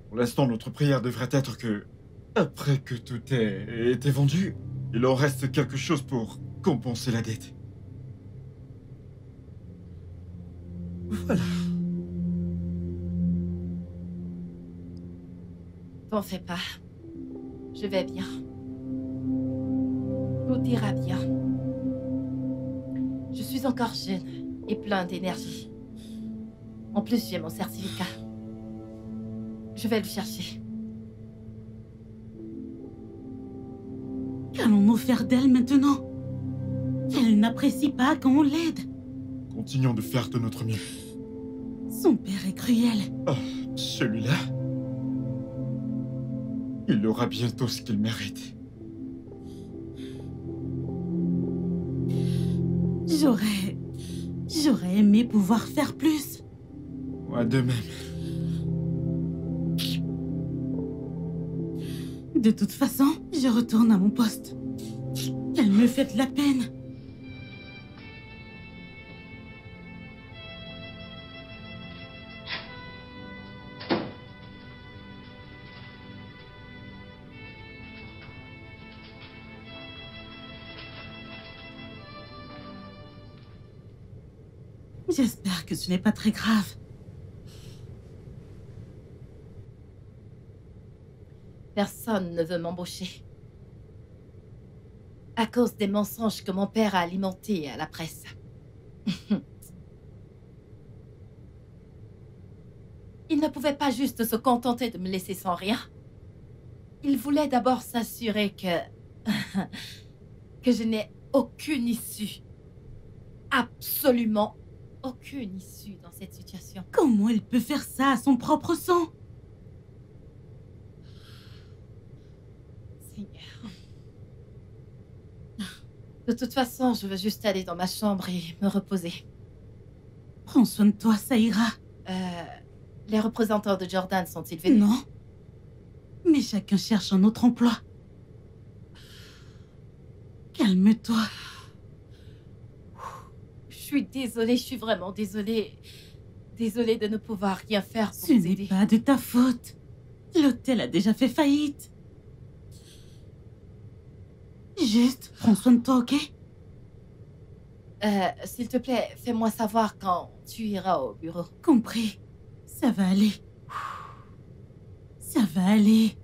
Pour l'instant, notre prière devrait être que, après que tout ait été vendu, il en reste quelque chose pour compenser la dette. Voilà. T'en fais pas. Je vais bien. Tout ira bien. Je suis suis encore jeune et plein d'énergie. En plus, j'ai mon certificat. Je vais le chercher. Qu'allons-nous faire d'elle maintenant? Elle n'apprécie pas quand on l'aide. Continuons de faire de notre mieux. Son père est cruel. Oh, celui-là, il aura bientôt ce qu'il mérite. J'aurais aimé pouvoir faire plus. Moi de même. De toute façon, je retourne à mon poste. Elle me fait de la peine. J'espère que ce n'est pas très grave. Personne ne veut m'embaucher. À cause des mensonges que mon père a alimentés à la presse. Il ne pouvait pas juste se contenter de me laisser sans rien. Il voulait d'abord s'assurer que... que je n'ai aucune issue. Absolument aucune issue dans cette situation. Comment il peut faire ça à son propre sang? Seigneur. De toute façon, je veux juste aller dans ma chambre et me reposer. Prends soin de toi, ça ira. Les représentants de Jordan sont-ils venus? Non. Mais chacun cherche un autre emploi. Calme-toi. Je suis désolée, je suis vraiment désolée. Désolée de ne pouvoir rien faire pour Ce vous n'est aider. pas de ta faute. L'hôtel a déjà fait faillite. Juste, prends soin de toi, ok? S'il te plaît, fais-moi savoir quand tu iras au bureau. Compris. Ça va aller. Ça va aller.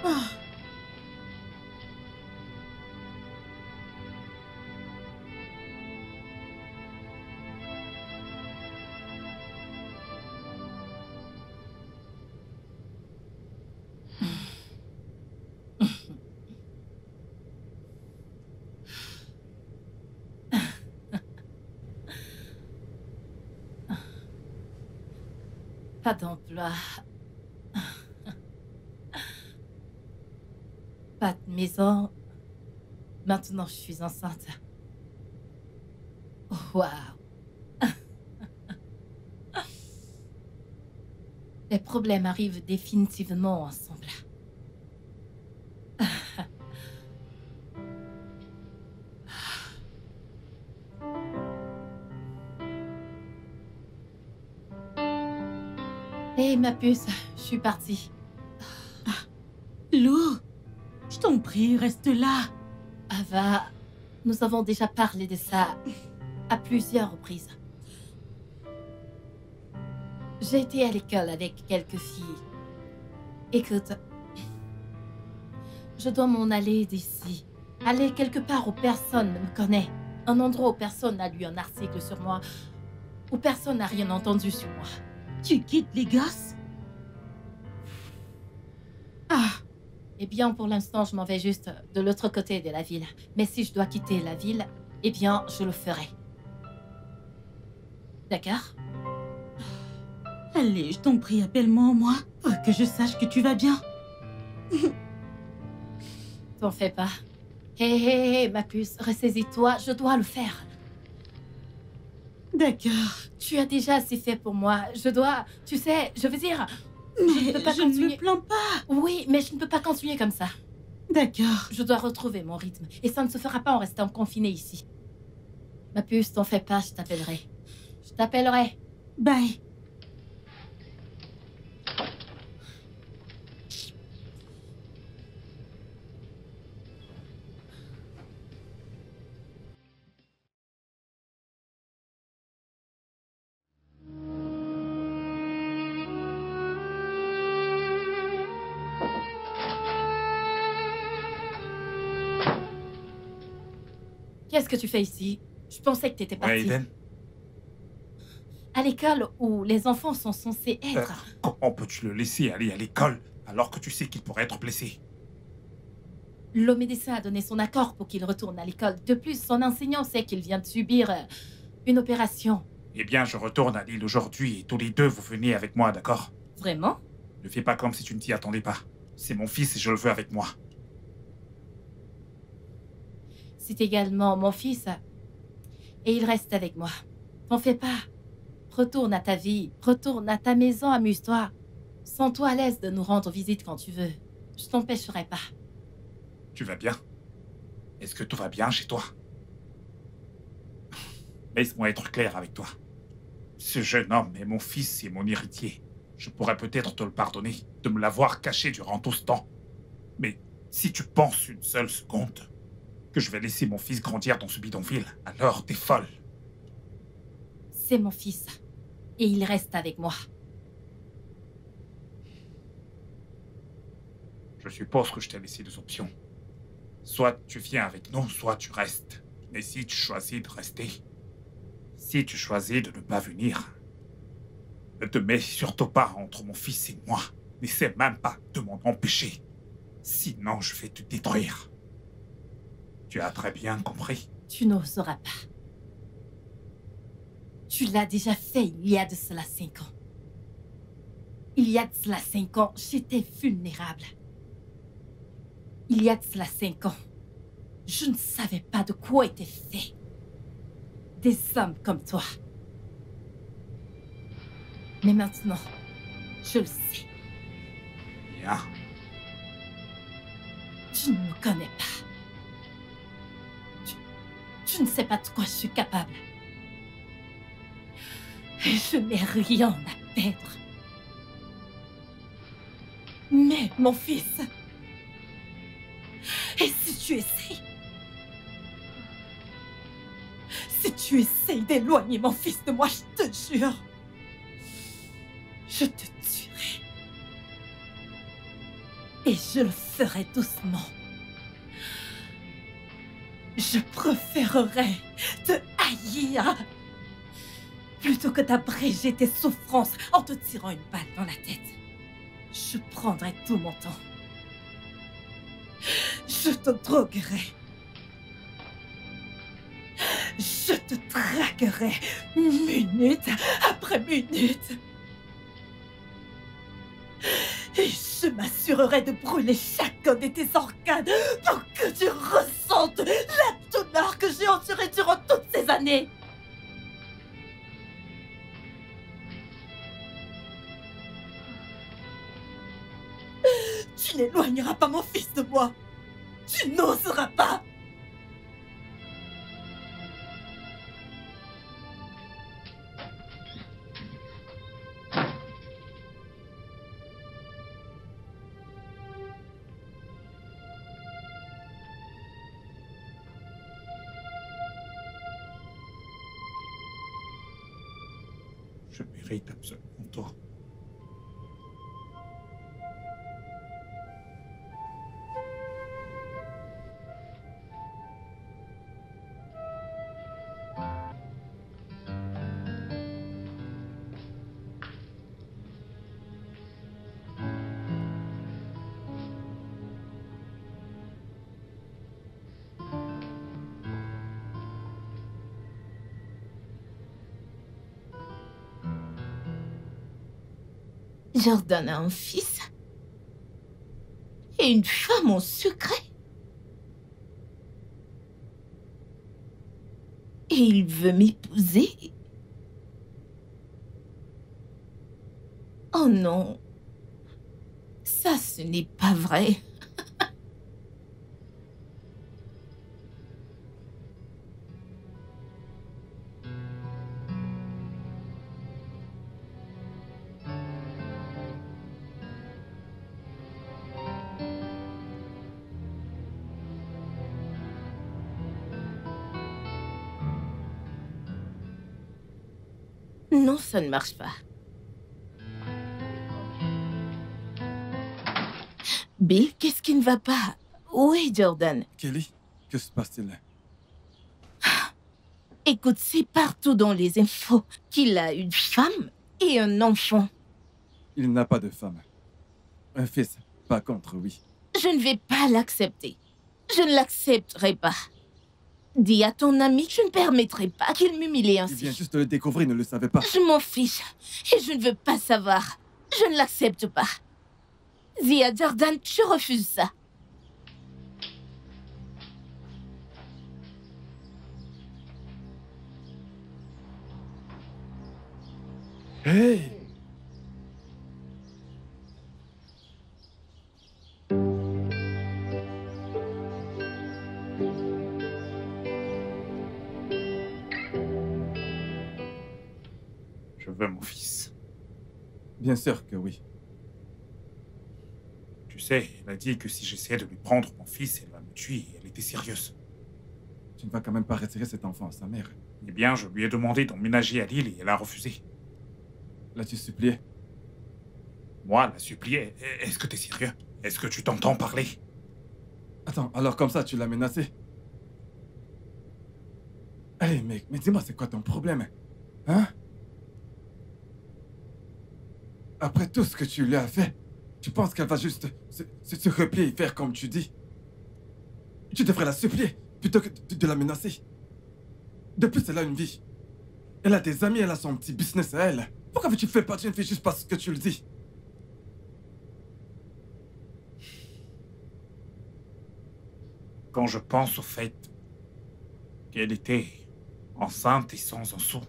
Ah. Pas d'emploi. Pas de maison. Maintenant, je suis enceinte. Waouh. Les problèmes arrivent définitivement ensemble. Hé, ma puce, je suis partie. Lou, je t'en prie, reste là. Ava, nous avons déjà parlé de ça à plusieurs reprises. J'ai été à l'école avec quelques filles. Écoute, je dois m'en aller d'ici. Aller quelque part où personne ne me connaît. Un endroit où personne n'a lu un article sur moi. Où personne n'a rien entendu sur moi. Tu quittes les gosses? Ah, Eh bien, pour l'instant, je m'en vais juste de l'autre côté de la ville. Mais si je dois quitter la ville, eh bien, je le ferai. D'accord? allez, je t'en prie, appelle-moi au moins pour que je sache que tu vas bien. T'en fais pas. Hé, ma puce, ressaisis-toi, je dois le faire. D'accord, Tu as déjà assez fait pour moi. Je dois... Tu sais, je veux dire... mais ne peux pas je ne me continuer. plains pas. Oui, mais je ne peux pas continuer comme ça. D'accord, Je dois retrouver mon rythme. Et ça ne se fera pas en restant confiné ici. Ma puce, t'en fais pas, je t'appellerai. Je t'appellerai. bye. Qu'est-ce que tu fais ici? Je pensais que t'étais Ouais, parti. Eden. À l'école où les enfants sont censés être. Comment peux-tu le laisser aller à l'école alors que tu sais qu'il pourrait être blessé? Le médecin a donné son accord pour qu'il retourne à l'école. De plus, son enseignant sait qu'il vient de subir une opération. Eh bien, je retourne à Lille aujourd'hui et tous les deux, vous venez avec moi, d'accord? Vraiment? Ne fais pas comme si tu ne t'y attendais pas. C'est mon fils et je le veux avec moi. C'est également mon fils. Et il reste avec moi. T'en fais pas. Retourne à ta vie. Retourne à ta maison, amuse-toi. Sens-toi à l'aise de nous rendre visite quand tu veux. Je t'empêcherai pas. Tu vas bien? Est-ce que tout va bien chez toi? Laisse-moi être clair avec toi. Ce jeune homme est mon fils et mon héritier. Je pourrais peut-être te le pardonner de me l'avoir caché durant tout ce temps. Mais si tu penses une seule seconde que je vais laisser mon fils grandir dans ce bidonville, alors t'es folle. C'est mon fils. Et il reste avec moi. Je suppose que je t'ai laissé deux options. Soit tu viens avec nous, soit tu restes. Mais si tu choisis de rester, si tu choisis de ne pas venir, ne te mets surtout pas entre mon fils et moi. N'essaie même pas de m'en empêcher. Sinon, je vais te détruire. Tu as très bien compris. Tu n'oseras pas. Tu l'as déjà fait il y a de cela 5 ans. Il y a de cela 5 ans, j'étais vulnérable. Il y a de cela 5 ans, je ne savais pas de quoi étaient faits des hommes comme toi. Mais maintenant, je le sais. Bien. Tu ne me connais pas. Tu ne sais pas de quoi je suis capable. Et je n'ai rien à perdre. Mais, mon fils, et si tu essayes... Si tu essayes d'éloigner mon fils de moi, je te jure, je te tuerai. Et je le ferai doucement. Je préférerais te haïr plutôt que d'abréger tes souffrances en te tirant une balle dans la tête. Je prendrai tout mon temps. Je te droguerai. Je te traquerai minute après minute. Et je m'assurerai de brûler chacun de tes organes pour que tu ressentes la douleur que j'ai endurée durant toutes ces années. Tu n'éloigneras pas mon fils de moi. Tu n'oseras pas. Je mérite absolument tout. Jordan a un fils et une femme en secret. Et il veut m'épouser. Oh non, ça ce n'est pas vrai. Non, ça ne marche pas. Bill, qu'est-ce qui ne va pas? Où est Jordan? Kelly, que se passe-t-il? Écoute, c'est partout dans les infos qu'il a une femme et un enfant. Il n'a pas de femme. Un fils, par contre, oui. Je ne vais pas l'accepter. Je ne l'accepterai pas. Dis à ton ami que je ne permettrai pas qu'il m'humilie Il ainsi. vient juste de le découvrir, il ne le savait pas. Je m'en fiche. Et je ne veux pas savoir. Je ne l'accepte pas. Zia Jordan, je refuse ça. Hey! Je veux mon fils. Bien sûr que oui. Tu sais, elle a dit que si j'essayais de lui prendre mon fils, elle va me tuer. Elle était sérieuse. Tu ne vas quand même pas retirer cet enfant à sa mère. Eh bien, je lui ai demandé d'emménager à Lille et elle a refusé. L'as-tu supplié? Moi, la supplier. Est-ce que t'es sérieux? Est-ce que tu t'entends parler? Attends, alors comme ça, tu l'as menacé? Allez, mec, mais dis-moi, c'est quoi ton problème? Hein? Après tout ce que tu lui as fait, tu penses qu'elle va juste se replier et faire comme tu dis? Tu devrais la supplier plutôt que de la menacer. De plus, elle a une vie. Elle a des amis, elle a son petit business à elle. Pourquoi veux-tu faire partie d'une fille juste parce que tu le dis? Quand je pense au fait qu'elle était enceinte et sans un sou,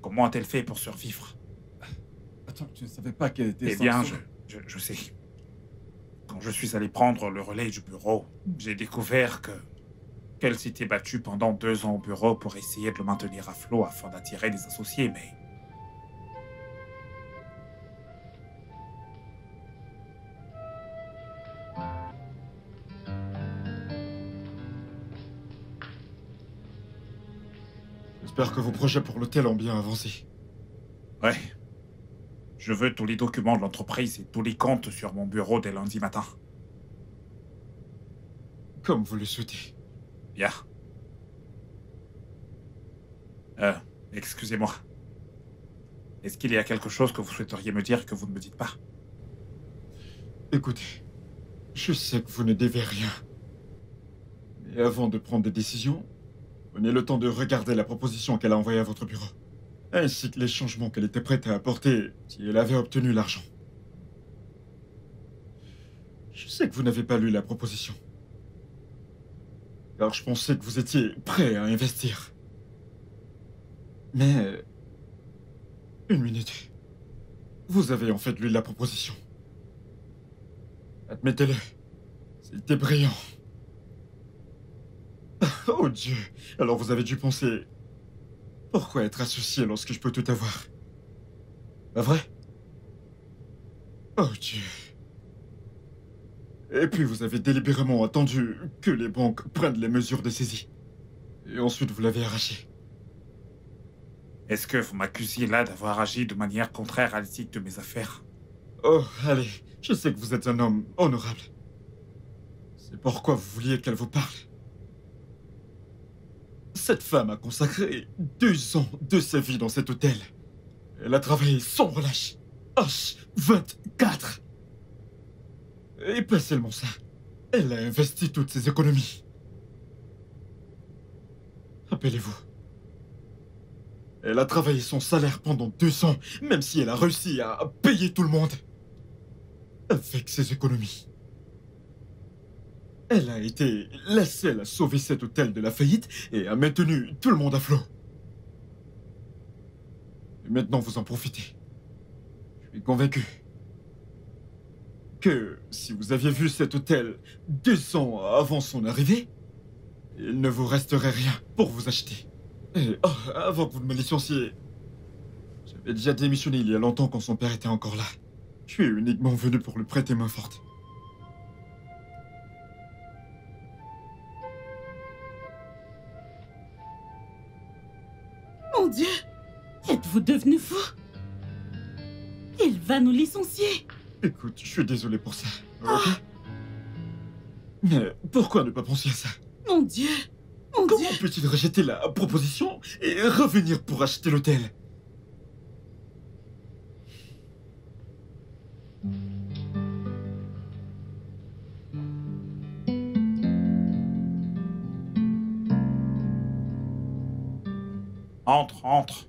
comment a-t-elle fait pour survivre? Attends, tu ne savais pas qu'elle était Eh sans bien, sou. je sais. Quand je suis allé prendre le relais du bureau, j'ai découvert qu'elle s'était battue pendant 2 ans au bureau pour essayer de le maintenir à flot afin d'attirer des associés, mais... J'espère que vos projets pour l'hôtel ont bien avancé. Ouais. Je veux tous les documents de l'entreprise et tous les comptes sur mon bureau dès lundi matin. Comme vous le souhaitez. Bien. Excusez-moi. Est-ce qu'il y a quelque chose que vous souhaiteriez me dire que vous ne me dites pas? Écoutez, je sais que vous ne devez rien. Mais avant de prendre des décisions, prenez le temps de regarder la proposition qu'elle a envoyée à votre bureau, ainsi que les changements qu'elle était prête à apporter si elle avait obtenu l'argent. Je sais que vous n'avez pas lu la proposition, car je pensais que vous étiez prêt à investir. Mais... une minute. Vous avez en fait lu la proposition. Admettez-le, c'était brillant. Oh Dieu, alors vous avez dû penser... Pourquoi être associé lorsque je peux tout avoir? Pas vrai? Oh Dieu. Et puis vous avez délibérément attendu que les banques prennent les mesures de saisie. Et ensuite vous l'avez arraché. Est-ce que vous m'accusiez là d'avoir agi de manière contraire à l'éthique de mes affaires? Oh, allez, je sais que vous êtes un homme honorable. C'est pourquoi vous vouliez qu'elle vous parle. Cette femme a consacré 2 ans de sa vie dans cet hôtel. Elle a travaillé sans relâche. H24. Et pas seulement ça. Elle a investi toutes ses économies. Rappelez-vous. Elle a travaillé son salaire pendant 2 ans, même si elle a réussi à payer tout le monde. Avec ses économies. Elle a été la seule à sauver cet hôtel de la faillite et a maintenu tout le monde à flot. Et maintenant, vous en profitez. Je suis convaincu que si vous aviez vu cet hôtel 2 ans avant son arrivée, il ne vous resterait rien pour vous acheter. Et avant que vous ne me licenciez, j'avais déjà démissionné il y a longtemps quand son père était encore là. Je suis uniquement venu pour lui prêter main forte. Mon Dieu! Êtes-vous devenu fou? Il va nous licencier! Écoute, je suis désolé pour ça, ok? Mais pourquoi ne pas penser à ça? Mon Dieu! Mon Comment Dieu. peut-il rejeter la proposition et revenir pour acheter l'hôtel? Entre, entre.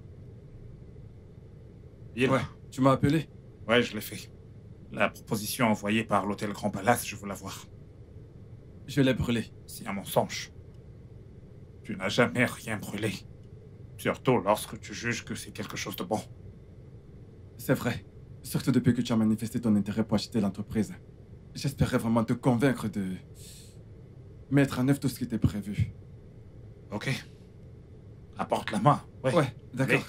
Bill. Ouais, tu m'as appelé? Ouais, je l'ai fait. La proposition envoyée par l'hôtel Grand Palace, je veux la voir. Je l'ai brûlé. C'est un mensonge. Tu n'as jamais rien brûlé. Surtout lorsque tu juges que c'est quelque chose de bon. C'est vrai. Surtout depuis que tu as manifesté ton intérêt pour acheter l'entreprise. J'espérais vraiment te convaincre de mettre en œuvre tout ce qui était prévu. Ok. Apporte la main. Ouais. Ouais, d'accord.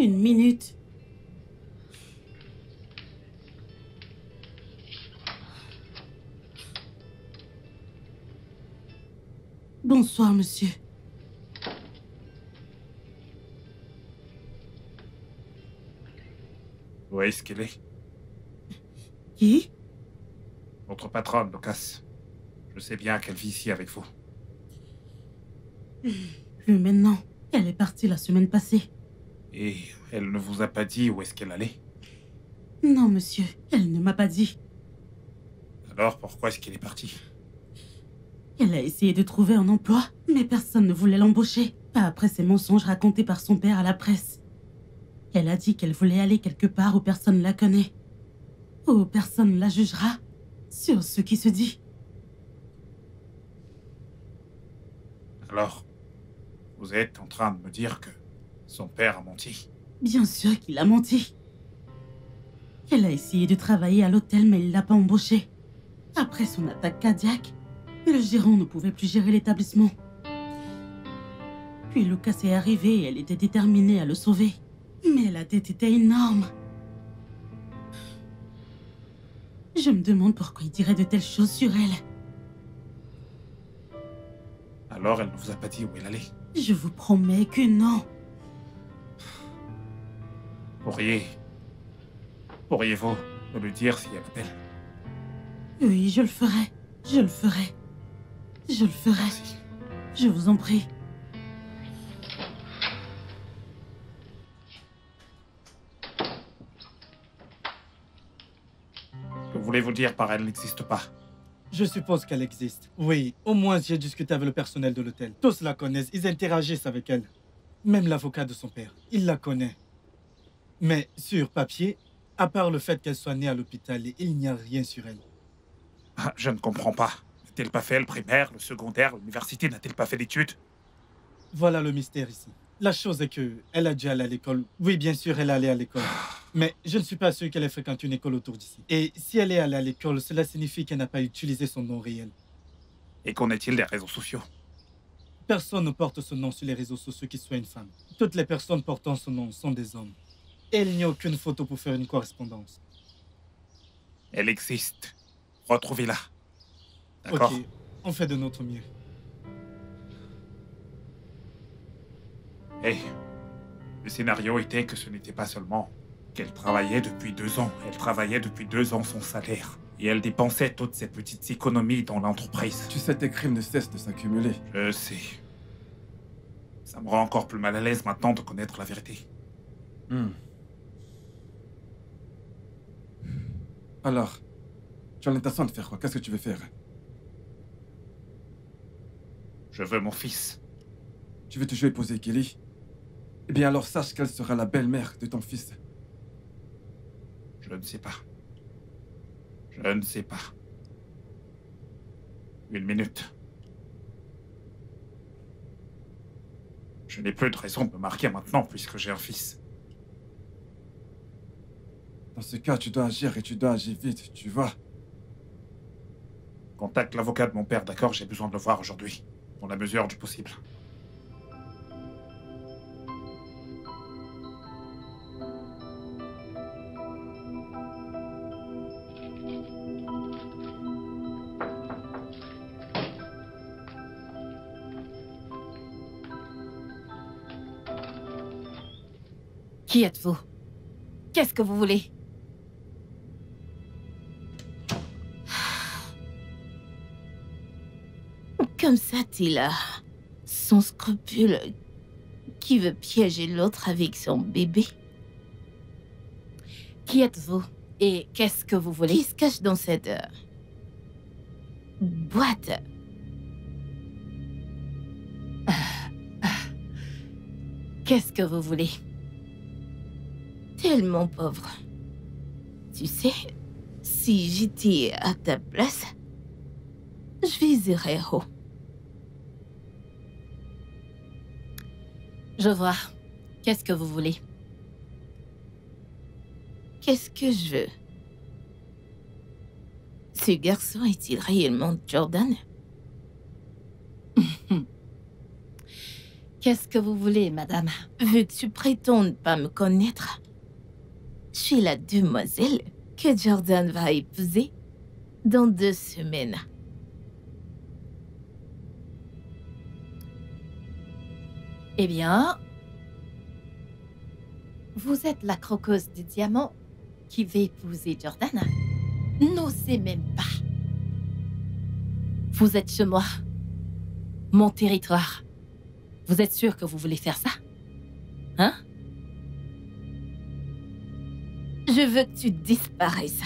Une minute. Bonsoir, monsieur. Où est-ce qu'elle est? Qui? Votre patronne, Lucas. Je sais bien qu'elle vit ici avec vous. Plus maintenant. Elle est partie la semaine passée. Et elle ne vous a pas dit où est-ce qu'elle allait? Non, monsieur. Elle ne m'a pas dit. Alors pourquoi est-ce qu'elle est partie? Elle a essayé de trouver un emploi, mais personne ne voulait l'embaucher. Pas après ces mensonges racontés par son père à la presse. Elle a dit qu'elle voulait aller quelque part où personne ne la connaît. Où personne ne la jugera sur ce qui se dit. Alors, vous êtes en train de me dire que son père a menti? Bien sûr qu'il a menti. Elle a essayé de travailler à l'hôtel, mais il l'a pas embauchée. Après son attaque cardiaque, le gérant ne pouvait plus gérer l'établissement. Puis Lucas est arrivé et elle était déterminée à le sauver. Mais la dette était énorme. Je me demande pourquoi il dirait de telles choses sur elle. Alors elle ne vous a pas dit où elle allait? Je vous promets que non. Pourriez-vous me le dire si elle appelle? Oui, je le ferai. Je le ferai. Je le ferai. Merci. Je vous en prie. Que voulez-vous dire par elle n'existe pas? Je suppose qu'elle existe. Oui, au moins j'ai discuté avec le personnel de l'hôtel. Tous la connaissent, ils interagissent avec elle. Même l'avocat de son père, il la connaît. Mais sur papier, à part le fait qu'elle soit née à l'hôpital, il n'y a rien sur elle. Ah, je ne comprends pas. N'a-t-elle pas fait le primaire, le secondaire, l'université? N'a-t-elle pas fait d'études? Voilà le mystère ici. La chose est que elle a dû aller à l'école. Oui, bien sûr, elle est allée à l'école. Mais je ne suis pas sûr qu'elle ait fréquenté une école autour d'ici. Et si elle est allée à l'école, cela signifie qu'elle n'a pas utilisé son nom réel. Et qu'en est-il des réseaux sociaux? Personne ne porte ce nom sur les réseaux sociaux qui soit une femme. Toutes les personnes portant ce nom sont des hommes. Et il n'y a aucune photo pour faire une correspondance. Elle existe. Retrouvez-la. D'accord? Ok, on fait de notre mieux. Et le scénario était que ce n'était pas seulement qu'elle travaillait depuis 2 ans. Elle travaillait depuis 2 ans son salaire. Et elle dépensait toutes ses petites économies dans l'entreprise. Tu sais, tes crimes ne cessent de s'accumuler. Je sais. Ça me rend encore plus mal à l'aise maintenant de connaître la vérité. Alors, tu as l'intention de faire quoi? Qu'est-ce que tu veux faire? Je veux mon fils. Tu veux toujours épouser Kelly? Eh bien alors sache qu'elle sera la belle-mère de ton fils. Je ne sais pas. Je ne sais pas. 1 minute. Je n'ai plus de raison de me marier maintenant puisque j'ai un fils. Dans ce cas, tu dois agir et tu dois agir vite, tu vois. Contacte l'avocat de mon père, d'accord? J'ai besoin de le voir aujourd'hui, dans la mesure du possible. Qui êtes-vous? Qu'est-ce que vous voulez? Comme ça, t'es là, sans scrupule, qui veut piéger l'autre avec son bébé. Qui êtes-vous? Et qu'est-ce que vous voulez? Qui se cache dans cette boîte? Qu'est-ce que vous voulez? Tellement pauvre. Tu sais, si j'étais à ta place, je viserais haut. Je vois. Qu'est-ce que vous voulez? Qu'est-ce que je veux? Ce garçon est-il réellement Jordan? Qu'est-ce que vous voulez, madame? Vu que tu prétends ne pas me connaître, je suis la demoiselle que Jordan va épouser dans 2 semaines. Eh bien, vous êtes la croqueuse du diamant qui va épouser Jordan? N'osez même pas. Vous êtes chez moi, mon territoire. Vous êtes sûr que vous voulez faire ça? Hein? Je veux que tu disparaisses.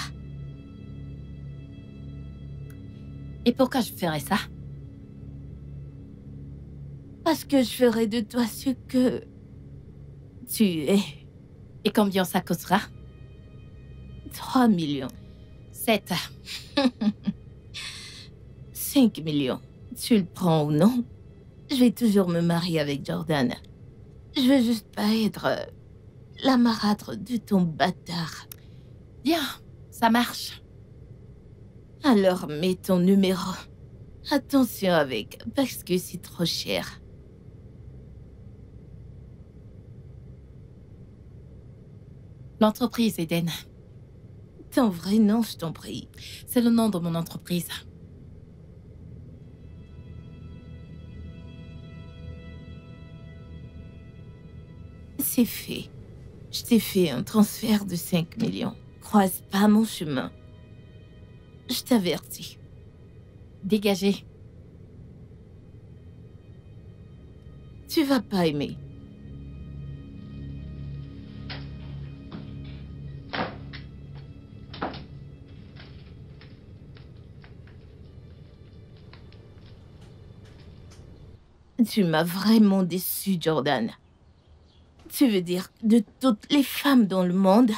Et pourquoi je ferais ça? Parce que je ferai de toi ce que tu es. Et combien ça coûtera? 3 millions. 7. 5 millions. Tu le prends ou non? Je vais toujours me marier avec Jordan. Je veux juste pas être la marâtre de ton bâtard. Bien, ça marche. Alors mets ton numéro. Attention avec, parce que c'est trop cher. L'entreprise Eden. Ton vrai nom, je t'en prie. C'est le nom de mon entreprise. C'est fait. Je t'ai fait un transfert de 5 millions. Croise pas mon chemin. Je t'avertis. Dégagez. Tu vas pas aimer. Tu m'as vraiment déçu, Jordan. Tu veux dire que de toutes les femmes dans le monde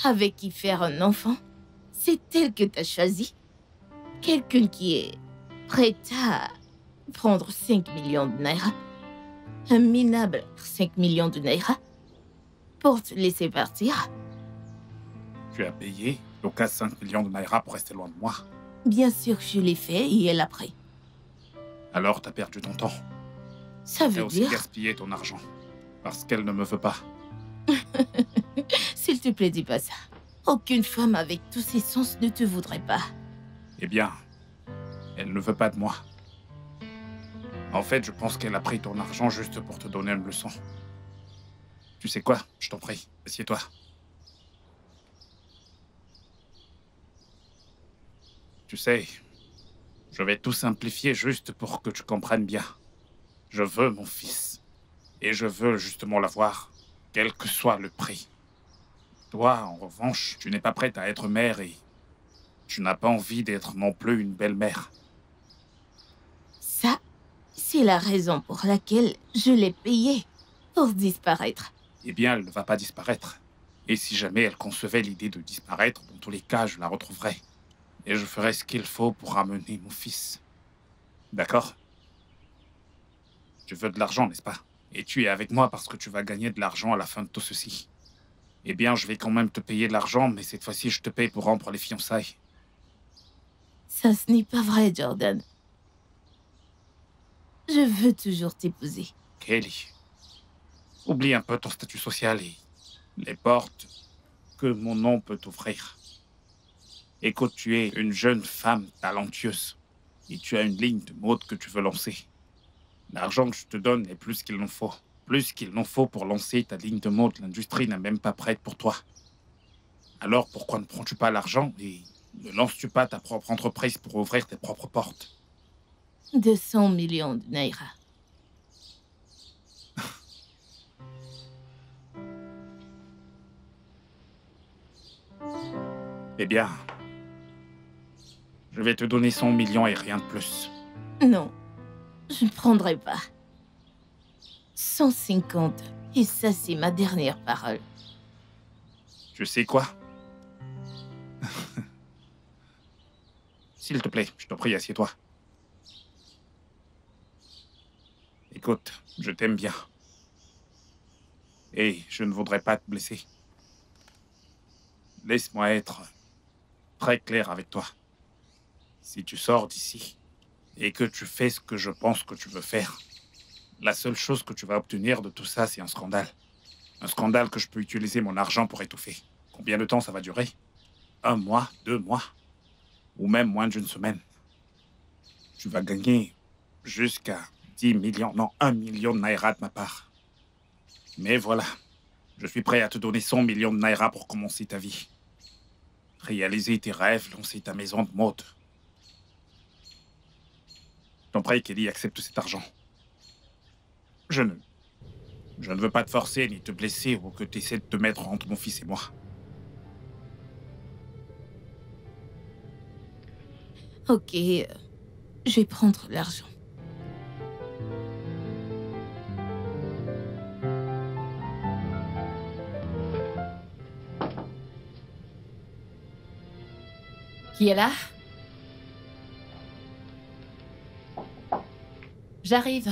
avec qui faire un enfant, c'est elle que t'as choisi? Quelqu'un qui est prête à prendre 5 millions de naira? Un minable 5 millions de naira? Pour te laisser partir? Tu as payé Lucas 5 millions de naira pour rester loin de moi. Bien sûr que je l'ai fait et elle a pris. Alors t'as perdu ton temps. Ça T'as veut aussi dire... gaspillé ton argent. Parce qu'elle ne me veut pas. S'il te plaît, dis pas ça. Aucune femme avec tous ses sens ne te voudrait pas. Eh bien, elle ne veut pas de moi. En fait, je pense qu'elle a pris ton argent juste pour te donner une leçon. Tu sais quoi? Je t'en prie, assieds-toi. Tu sais, je vais tout simplifier juste pour que tu comprennes bien. Je veux mon fils. Et je veux justement l'avoir, quel que soit le prix. Toi, en revanche, tu n'es pas prête à être mère et tu n'as pas envie d'être non plus une belle-mère. Ça, c'est la raison pour laquelle je l'ai payée pour disparaître. Eh bien, elle ne va pas disparaître. Et si jamais elle concevait l'idée de disparaître, dans tous les cas, je la retrouverai. Et je ferai ce qu'il faut pour ramener mon fils. D'accord? Tu veux de l'argent, n'est-ce pas? Et tu es avec moi parce que tu vas gagner de l'argent à la fin de tout ceci. Eh bien, je vais quand même te payer de l'argent, mais cette fois-ci, je te paye pour rompre les fiançailles. Ça, ce n'est pas vrai, Jordan. Je veux toujours t'épouser. Kelly, oublie un peu ton statut social et les portes que mon nom peut t'offrir. Écoute, tu es une jeune femme talentueuse et tu as une ligne de mode que tu veux lancer. L'argent que je te donne est plus qu'il n'en faut. Plus qu'il n'en faut pour lancer ta ligne de mode. L'industrie n'est même pas prête pour toi. Alors pourquoi ne prends-tu pas l'argent et ne lances-tu pas ta propre entreprise pour ouvrir tes propres portes? 200 millions de naira. Eh bien, je vais te donner 100 millions et rien de plus. Non, je ne prendrai pas. 150. Et ça, c'est ma dernière parole. Tu sais quoi? S'il te plaît, je te prie, assieds-toi. Écoute, je t'aime bien. Et je ne voudrais pas te blesser. Laisse-moi être très clair avec toi. Si tu sors d'ici et que tu fais ce que je pense que tu veux faire, la seule chose que tu vas obtenir de tout ça, c'est un scandale. Un scandale que je peux utiliser mon argent pour étouffer. Combien de temps ça va durer? 1 mois, 2 mois, ou même moins d'une semaine. Tu vas gagner jusqu'à 10 millions, non, 1 million de naira de ma part. Mais voilà, je suis prêt à te donner 100 millions de naira pour commencer ta vie. Réaliser tes rêves, lancer ta maison de mode. Je t'en prie, Kelly, accepte cet argent. Je ne veux pas te forcer ni te blesser ou que tu essaies de te mettre entre mon fils et moi. Ok, je vais prendre l'argent. Qui est là? J'arrive.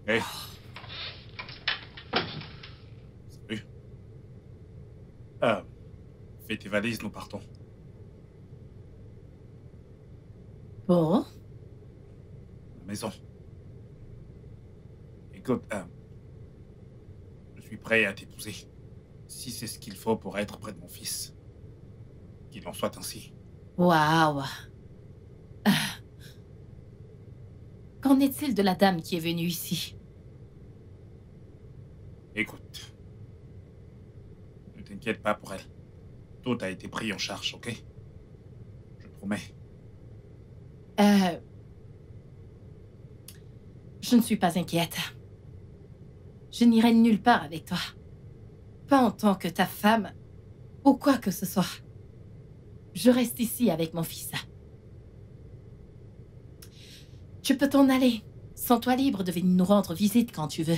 Hé. Salut. Fais tes valises, nous partons. Bon, La maison. Écoute, je suis prêt à t'épouser. Si c'est ce qu'il faut pour être près de mon fils. Qu'il en soit ainsi. waouh. Qu'en est-il de la dame qui est venue ici? Écoute. Ne t'inquiète pas pour elle. Tout a été pris en charge, ok? Je promets. Je ne suis pas inquiète. Je n'irai nulle part avec toi. Pas en tant que ta femme, ou quoi que ce soit. Je reste ici avec mon fils. Tu peux t'en aller. Sens-toi libre de venir nous rendre visite quand tu veux.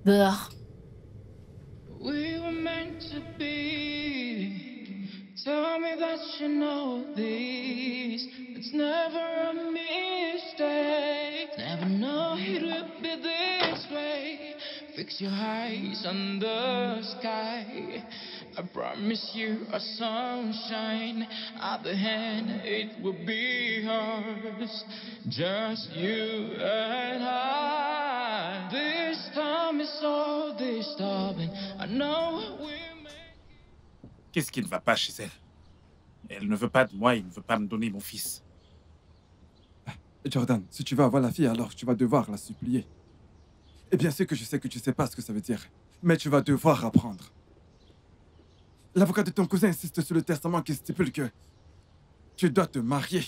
Dehors. We were meant to be. Tell me that you know this. It's never a mistake. Never know it would be this way. Fix your eyes on the sky. I promise you a sunshine. At the end, it will be ours. Just you and I. This time is so disturbing. I know we Qu'est-ce qui ne va pas chez elle? Elle ne veut pas de moi, il ne veut pas me donner mon fils. Jordan, si tu veux avoir la fille, alors tu vas devoir la supplier. Et bien sûr que je sais que tu sais pas ce que ça veut dire, mais tu vas devoir apprendre. L'avocat de ton cousin insiste sur le testament qui stipule que tu dois te marier.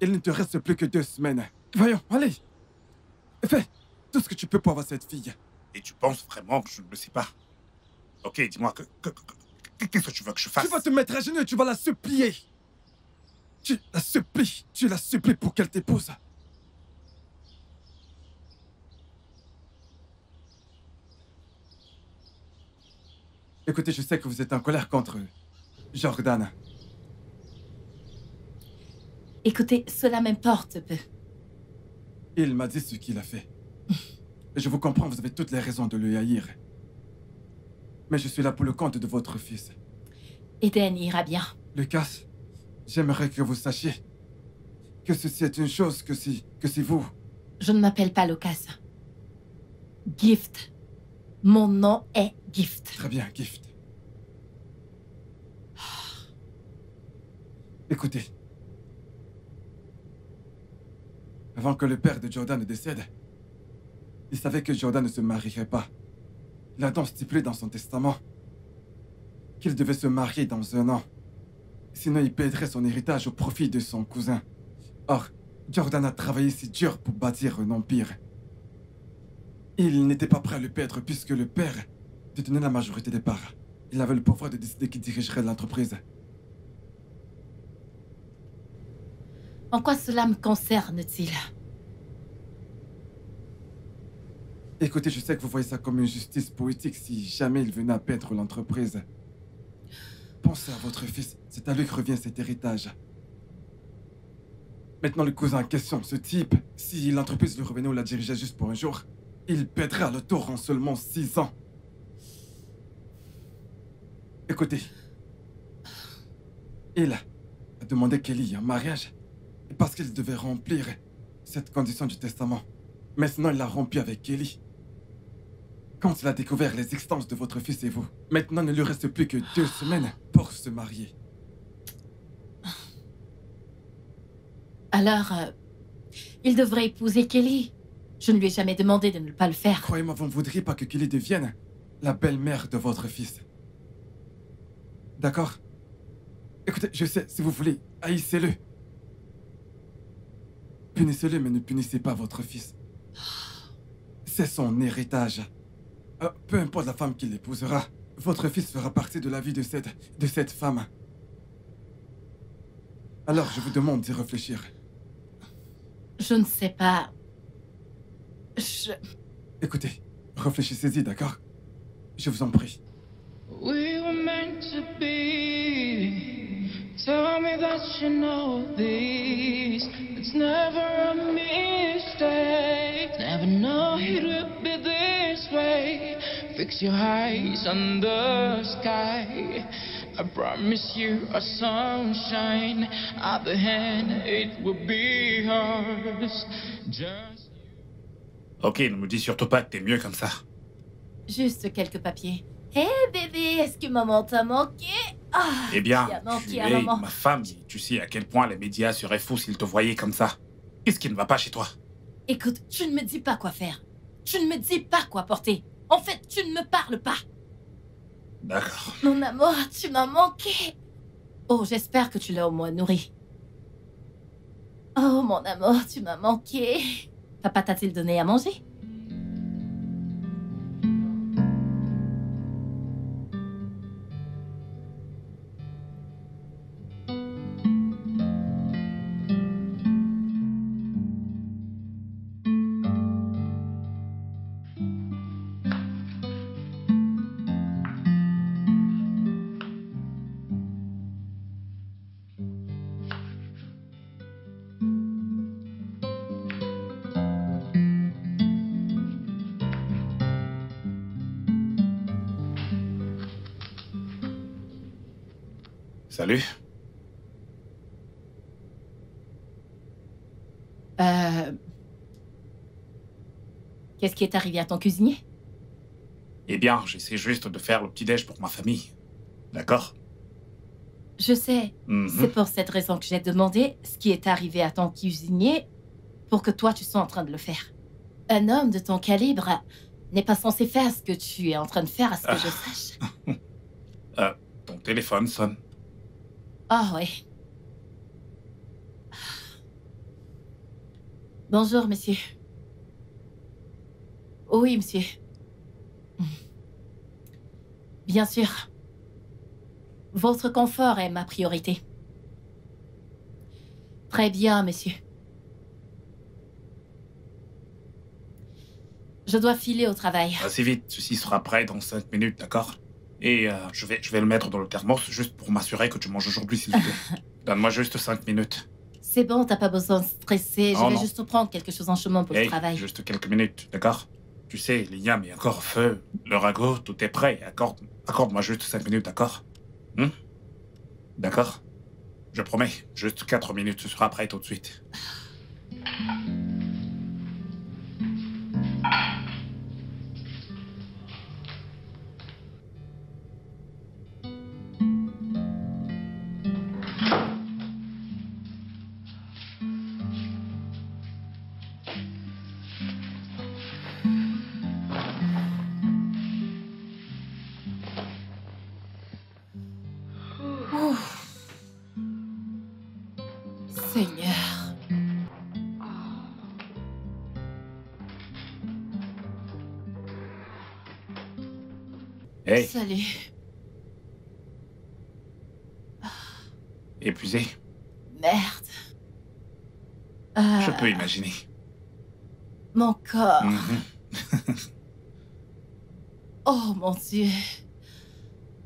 Il ne te reste plus que 2 semaines. Voyons, allez. Fais tout ce que tu peux pour avoir cette fille. Et tu penses vraiment que je ne le sais pas? Ok, dis-moi, qu'est-ce que tu veux que je fasse? Tu vas te mettre à genoux et tu vas la supplier. Tu la supplies pour qu'elle t'épouse. Écoutez, je sais que vous êtes en colère contre Jordan. Écoutez, cela m'importe peu. Il m'a dit ce qu'il a fait. Et je vous comprends, vous avez toutes les raisons de le haïr. Mais je suis là pour le compte de votre fils. Eden ira bien. Lucas, j'aimerais que vous sachiez que ceci est une chose que si vous... Je ne m'appelle pas Lucas. Gift. Mon nom est Gift. Très bien, Gift. Écoutez. Avant que le père de Jordan ne décède, il savait que Jordan ne se marierait pas. Il a donc stipulé dans son testament qu'il devait se marier dans 1 an. Sinon, il perdrait son héritage au profit de son cousin. Or, Jordan a travaillé si dur pour bâtir un empire. Il n'était pas prêt à le perdre puisque le père détenait la majorité des parts. Il avait le pouvoir de décider qui dirigerait l'entreprise. En quoi cela me concerne-t-il? Écoutez, je sais que vous voyez ça comme une justice poétique si jamais il venait à perdre l'entreprise. Pensez à votre fils, c'est à lui que revient cet héritage. Maintenant, le cousin en question, ce type, si l'entreprise lui revenait ou la dirigeait juste pour un jour, il perdrait à le tour en seulement 6 ans. Écoutez, il a demandé Kelly en mariage parce qu'il devait remplir cette condition du testament. Maintenant, il l'a rompu avec Kelly. Quand il a découvert les existences de votre fils et vous, maintenant, il ne lui reste plus que 2 semaines pour se marier. Alors, il devrait épouser Kelly. Je ne lui ai jamais demandé de ne pas le faire. Croyez-moi, vous ne voudriez pas que Kelly devienne la belle-mère de votre fils. D'accord? Écoutez, je sais, si vous voulez, haïssez-le. Punissez-le, mais ne punissez pas votre fils. C'est son héritage. Peu importe la femme qu'il épousera, votre fils fera partie de la vie de cette femme. Alors, je vous demande d'y réfléchir. Je ne sais pas. Écoutez, réfléchissez-y, d'accord? Je vous en prie. We were meant to be. Tell me that you know this. It's never a mistake. Never know it would be this way. Fix your eyes on the sky. I promise you a sunshine. At the end, it will be ours. Just. Ok, ne me dis surtout pas que t'es mieux comme ça. Juste quelques papiers. Hé bébé, est-ce que maman t'a manqué? Eh bien, qui a manqué tu à es maman. ma femme. Tu sais à quel point les médias seraient fous s'ils te voyaient comme ça. Qu'est-ce qui ne va pas chez toi? Écoute, tu ne me dis pas quoi faire. Tu ne me dis pas quoi porter. En fait, tu ne me parles pas. D'accord. Mon amour, tu m'as manqué. Oh, j'espère que tu l'as au moins nourri. Oh, mon amour, tu m'as manqué. Papa t'a-t-il donné à manger? Salut. Qu'est-ce qui est arrivé à ton cuisinier? Eh bien, j'essaie juste de faire le petit-déj pour ma famille. D'accord? Je sais. Mhm. C'est pour cette raison que j'ai demandé ce qui est arrivé à ton cuisinier pour que toi, tu sois en train de le faire. Un homme de ton calibre n'est pas censé faire ce que tu es en train de faire, à ce que je sache. Ton téléphone sonne. Ah oui. Bonjour, monsieur. Oui, monsieur. Bien sûr. Votre confort est ma priorité. Très bien, monsieur. Je dois filer au travail. Assez vite, ceci sera prêt dans 5 minutes, d'accord? Et je vais le mettre dans le thermos juste pour m'assurer que tu manges aujourd'hui, s'il te plaît. Donne-moi juste 5 minutes. C'est bon, t'as pas besoin de stresser. Non, Je vais non. juste prendre quelque chose en chemin pour le Hey, travail. juste quelques minutes, d'accord? Tu sais, Liam est encore au feu. Le ragot, tout est prêt. Accorde-moi juste 5 minutes, d'accord? D'accord? Je promets, juste 4 minutes, ce sera prêt tout de suite. Seigneur. Hey, Salut. épuisé? Merde. Je peux imaginer. Mon corps. Mhm. Oh mon Dieu.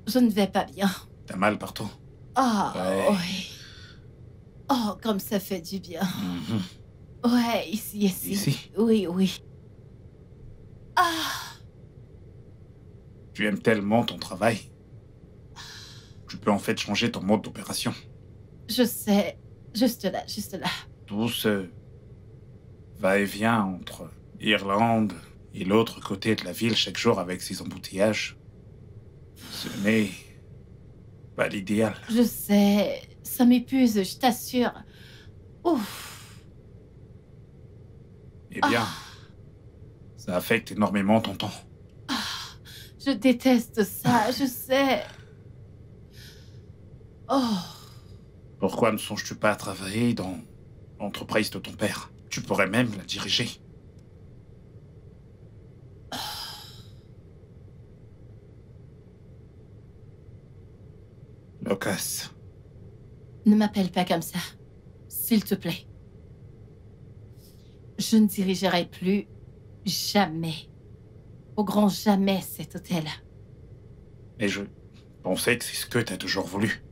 Je ne vais pas bien. T'as mal partout? Ah, Ouais. oui. Oh, comme ça fait du bien. Mhm. Ouais, ici. Ici? Oui, oui. Ah, Tu aimes tellement ton travail. Tu peux en fait changer ton mode d'opération. je sais. Juste là, juste là. Tout ce va-et-vient entre Irlande et l'autre côté de la ville chaque jour avec ses embouteillages, ce n'est pas l'idéal. Je sais. Ça m'épuise, je t'assure. Ouf. Eh bien, ça affecte énormément ton temps. Je déteste ça, je sais. Oh. Pourquoi ne songes-tu pas à travailler dans l'entreprise de ton père? Tu pourrais même la diriger. Lucas, Ne m'appelle pas comme ça. S'il te plaît. Je ne dirigerai plus jamais, au grand jamais, cet hôtel. mais je pensais que c'est ce que t'as toujours voulu.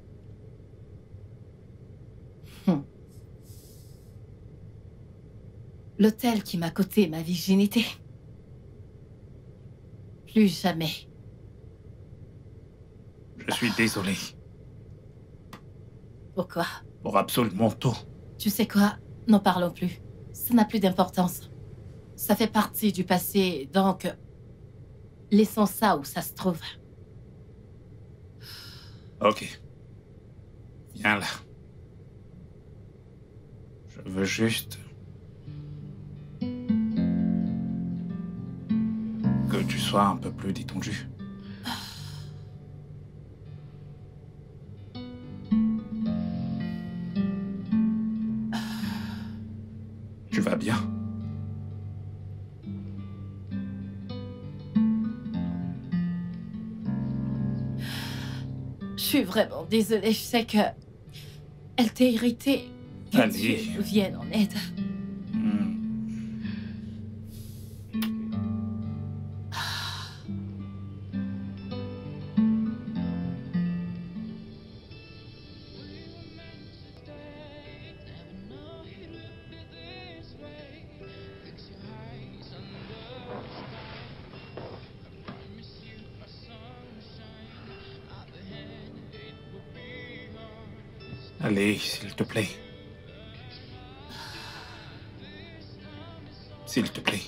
L'hôtel qui m'a coûté ma virginité. Plus jamais. Je suis désolé Pourquoi? pour absolument tout. Tu sais quoi? N'en parlons plus. Ça n'a plus d'importance. Ça fait partie du passé, donc laissons ça où ça se trouve. Ok. Viens là. Je veux juste que tu sois un peu plus détendu. Tu vas bien? Je suis vraiment désolée, je sais que elle t'a irritée. Que Allez. Dieu nous vienne en aide. Hmm. Allez, s'il te plaît. S'il te plaît.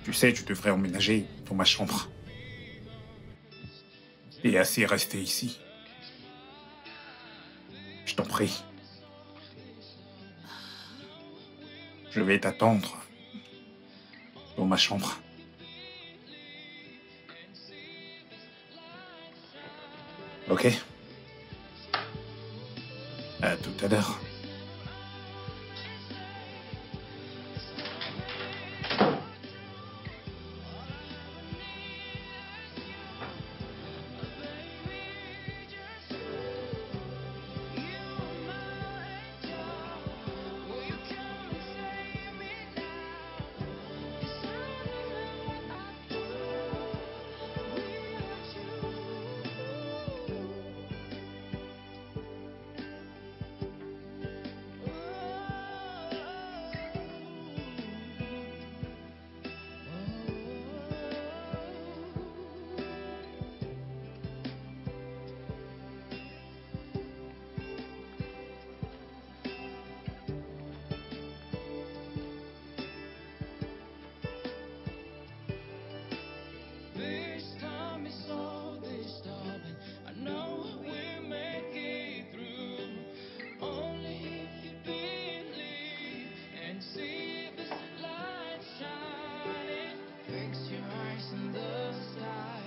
Tu sais, tu devrais emménager dans ma chambre. Et assez rester ici. Je t'en prie. Je vais t'attendre dans ma chambre. Ok. À tout à l'heure. This time is so disturbing. I know we'll make it through. Only if you believe and see this light shining. Fix your eyes in the sky.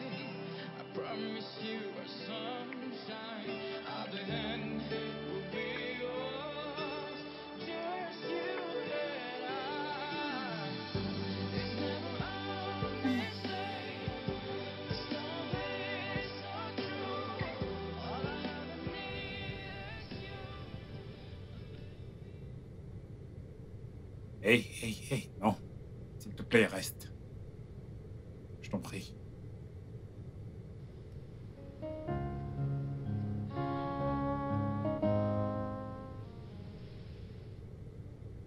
I promise you a sunshine. At the end it will be yours. Just you and I. It's never out this day. This love is so true. All I ever need is you. Hey, hey, hey, non. S'il te plaît, reste. Je t'en prie.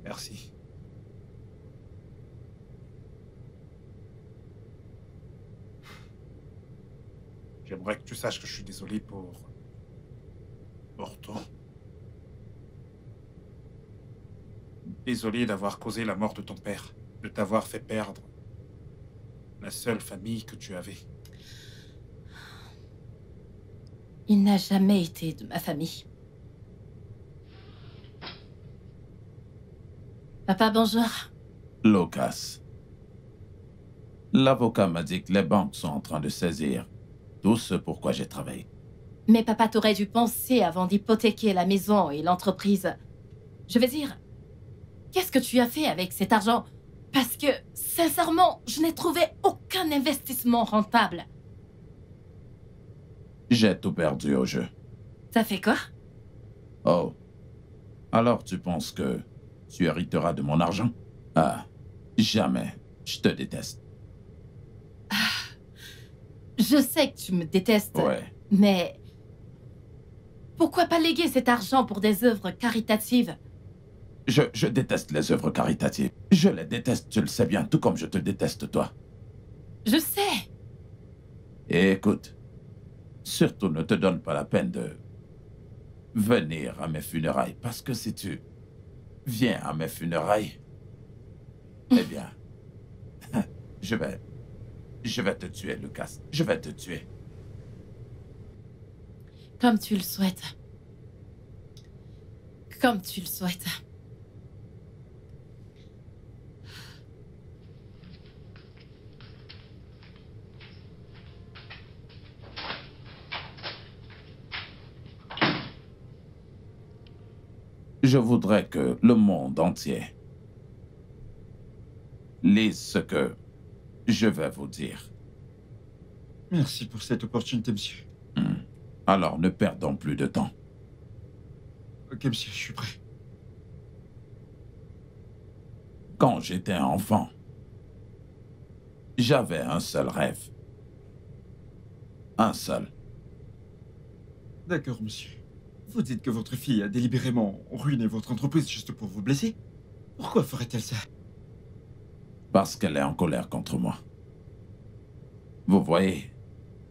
Merci. J'aimerais que tu saches que je suis désolé pour toi. Désolé d'avoir causé la mort de ton père, de t'avoir fait perdre la seule famille que tu avais. Il n'a jamais été de ma famille. Papa, bonjour. Lucas. L'avocat m'a dit que les banques sont en train de saisir tout ce pourquoi j'ai travaillé. Mais papa, t'aurais dû penser avant d'hypothéquer la maison et l'entreprise. Je veux dire, qu'est-ce que tu as fait avec cet argent? Parce que, sincèrement, je n'ai trouvé aucun investissement rentable. J'ai tout perdu au jeu. Ça fait quoi? Oh. Alors tu penses que tu hériteras de mon argent? Ah, jamais. Je te déteste. Je sais que tu me détestes, Ouais. mais pourquoi pas léguer cet argent pour des œuvres caritatives? Je déteste les œuvres caritatives. Je les déteste, tu le sais bien, tout comme je te déteste toi. Je sais. Et écoute, surtout ne te donne pas la peine de venir à mes funérailles, parce que si tu viens à mes funérailles, eh bien, je vais te tuer, Lucas. Je vais te tuer. Comme tu le souhaites. Comme tu le souhaites. Je voudrais que le monde entier lise ce que je vais vous dire. Merci pour cette opportunité, monsieur. Alors ne perdons plus de temps. Ok, monsieur, je suis prêt. Quand j'étais enfant, j'avais un seul rêve. Un seul. D'accord, monsieur. Vous dites que votre fille a délibérément ruiné votre entreprise juste pour vous blesser? Pourquoi ferait-elle ça? Parce qu'elle est en colère contre moi. Vous voyez,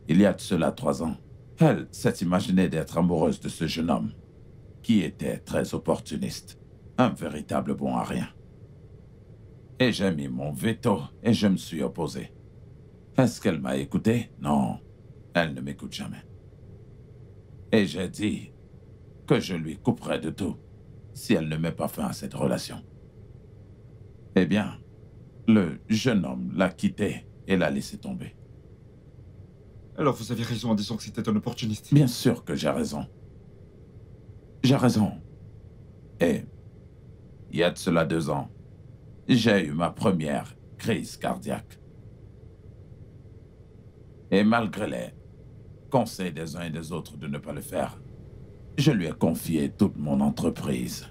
il y a de cela 3 ans, elle s'est imaginée d'être amoureuse de ce jeune homme, qui était très opportuniste, un véritable bon à rien. Et j'ai mis mon veto et je me suis opposé. Est-ce qu'elle m'a écouté? Non, elle ne m'écoute jamais. Et j'ai dit que je lui couperais de tout si elle ne met pas fin à cette relation. Eh bien, Le jeune homme l'a quitté et l'a laissé tomber. Alors vous avez raison en disant que c'était un opportuniste. Bien sûr que j'ai raison. J'ai raison. Et il y a de cela 2 ans, j'ai eu ma première crise cardiaque. Et malgré les conseils des uns et des autres de ne pas le faire, je lui ai confié toute mon entreprise.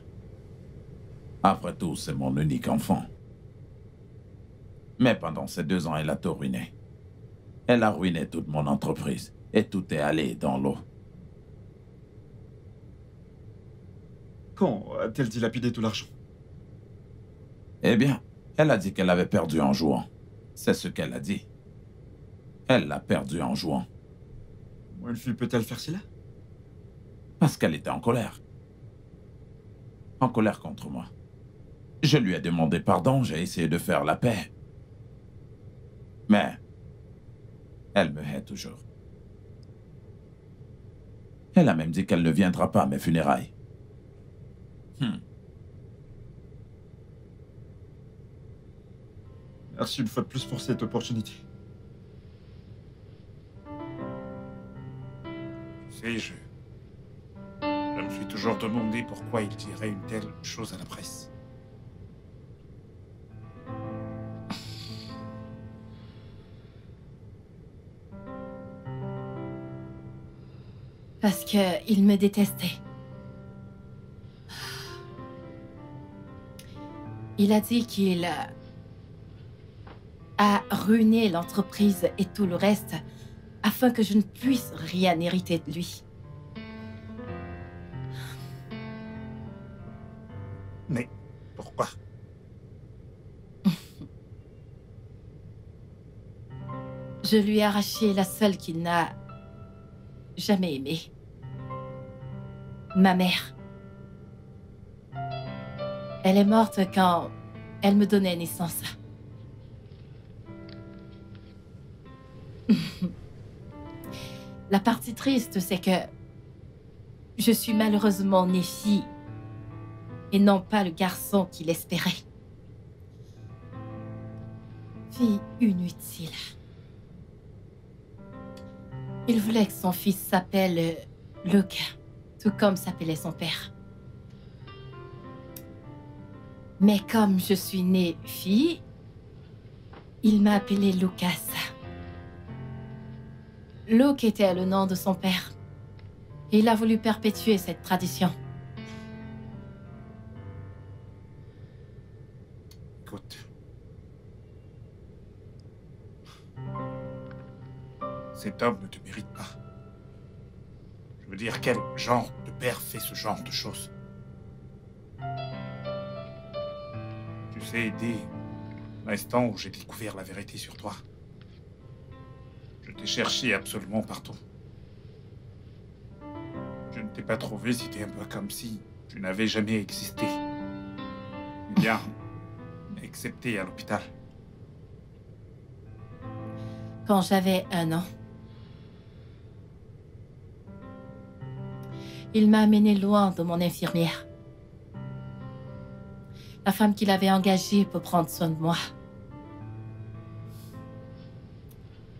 Après tout, c'est mon unique enfant. Mais pendant ces 2 ans, elle a tout ruiné. Elle a ruiné toute mon entreprise et tout est allé dans l'eau. Quand a-t-elle dilapidé tout l'argent? Eh bien, elle a dit qu'elle avait perdu en jouant. C'est ce qu'elle a dit. Elle l'a perdu en jouant. Comment une fille peut-elle faire cela? Parce qu'elle était en colère. En colère contre moi. Je lui ai demandé pardon, j'ai essayé de faire la paix. Mais elle me hait toujours. Elle a même dit qu'elle ne viendra pas à mes funérailles. Merci une fois de plus pour cette opportunité. Tu sais, je me suis toujours demandé pourquoi il dirait une telle chose à la presse. Parce qu'il me détestait. Il a dit qu'il a ruiné l'entreprise et tout le reste afin que je ne puisse rien hériter de lui. Mais pourquoi? Je lui ai arraché la seule qu'il n'a jamais aimée. Ma mère. Elle est morte quand elle me donnait naissance. La partie triste, c'est que je suis malheureusement née fille et non pas le garçon qu'il espérait. Fille inutile. Il voulait que son fils s'appelle Luke, tout comme s'appelait son père. Mais comme je suis née fille, il m'a appelée Lucas. Luke était le nom de son père. Et il a voulu perpétuer cette tradition. Écoute. Cet homme ne te mérite pas. Je veux dire, quel genre de père fait ce genre de choses? Tu sais, dès l'instant où j'ai découvert la vérité sur toi, je t'ai cherché absolument partout. Je ne t'ai pas trouvé, c'était un peu comme si tu n'avais jamais existé. Eh bien, excepté à l'hôpital. Quand j'avais 1 an, il m'a amené loin de mon infirmière. La femme qu'il avait engagée pour prendre soin de moi.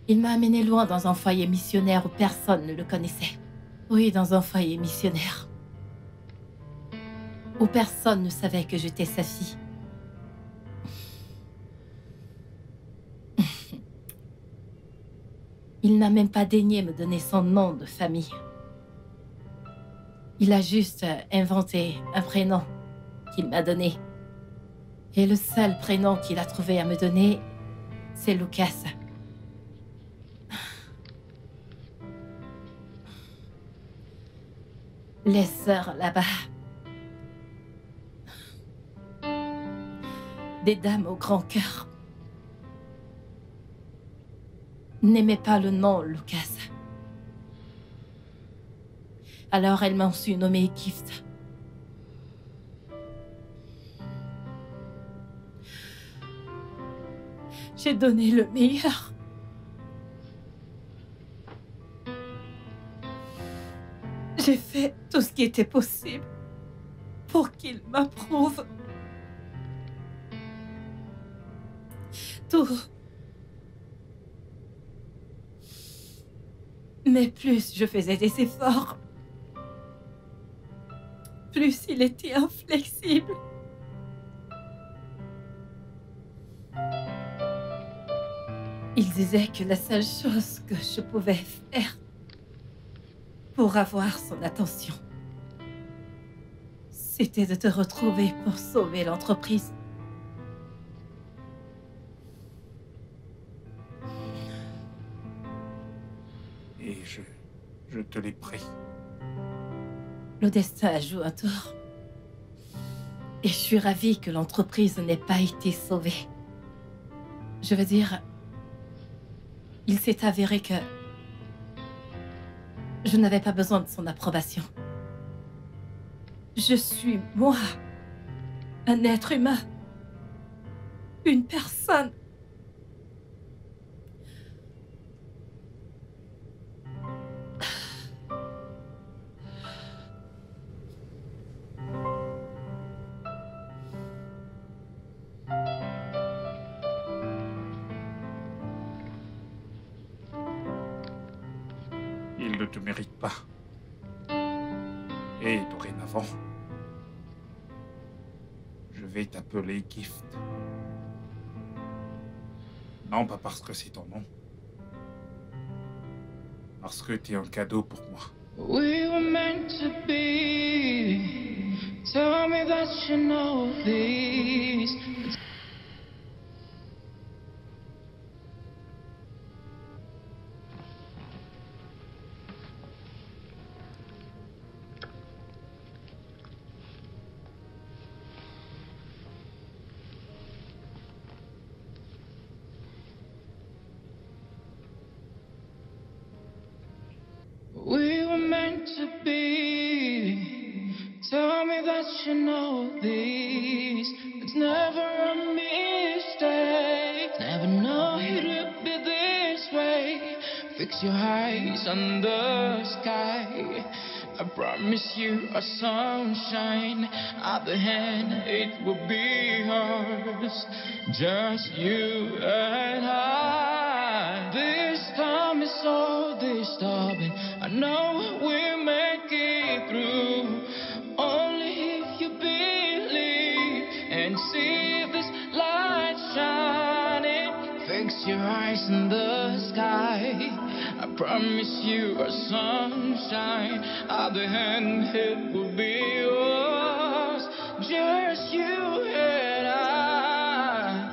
Il m'a amené loin dans un foyer missionnaire où personne ne le connaissait. Oui, dans un foyer missionnaire. Où personne ne savait que j'étais sa fille. Il n'a même pas daigné me donner son nom de famille. Il a juste inventé un prénom qu'il m'a donné. Et le seul prénom qu'il a trouvé à me donner, c'est Lucas. Les sœurs là-bas. Des dames au grand cœur. N'aimaient pas le nom Lucas. Alors elles m'ont su nommer Gift. J'ai donné le meilleur. J'ai fait tout ce qui était possible pour qu'il m'approuve. tout. Mais plus je faisais des efforts, plus il était inflexible. Il disait que la seule chose que je pouvais faire pour avoir son attention, c'était de te retrouver pour sauver l'entreprise. Et je te l'ai pris. Le destin joue un tour. Et je suis ravie que l'entreprise n'ait pas été sauvée. Je veux dire, il s'est avéré que je n'avais pas besoin de son approbation. Je suis, moi, un être humain, une personne. Il ne te mérite pas. Et dorénavant, je vais t'appeler Gift. Non, pas parce que c'est ton nom. Parce que t'es un cadeau pour moi. We were meant to be. Tell me that you know this. We were meant to be. Tell me that you know this. It's never a mistake. Never know it'd be this way. Fix your eyes on the sky. I promise you a sunshine. At the end, it will be ours. Just you and I. This time is so disturbing. I know we'll make it through. Only if you believe and see this light shining. Fix your eyes in the sky. I promise you a sunshine. At the end, it will be yours. Just you and I.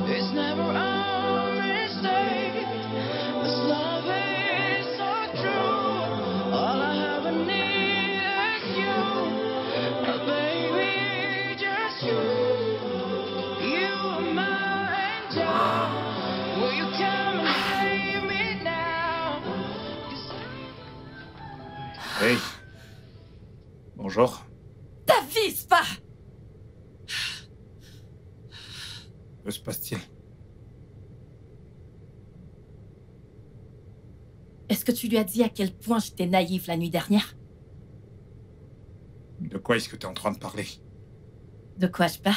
It's never a mistake. This love is so true. All I ever need is you, baby, just you. You are my angel. Will you come and save me now? Hey. Bonjour. T'avise pas! Que se passe-t-il? Est-ce que tu lui as dit à quel point j'étais naïve la nuit dernière? De quoi est-ce que tu es en train de parler? De quoi je parle?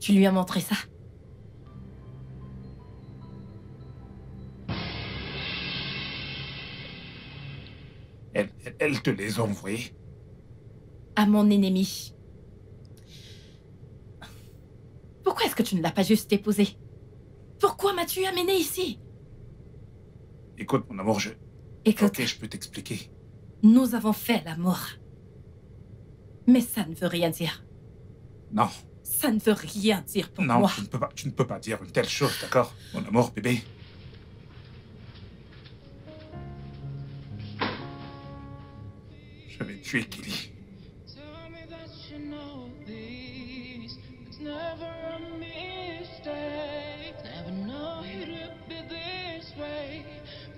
Tu lui as montré ça? Elle te les a envoyés? À mon ennemi. Pourquoi est-ce que tu ne l'as pas juste épousé? Pourquoi m'as-tu amené ici? Écoute, mon amour, Écoute, Ok, je peux t'expliquer. nous avons fait l'amour. Mais ça ne veut rien dire. Non, Ça ne veut rien dire pour non, moi. tu ne peux pas dire une telle chose, d'accord? Mon amour, bébé. Je vais tuer Kelly. Tell me that you know this. It's never a mistake. Never know it'd be this way.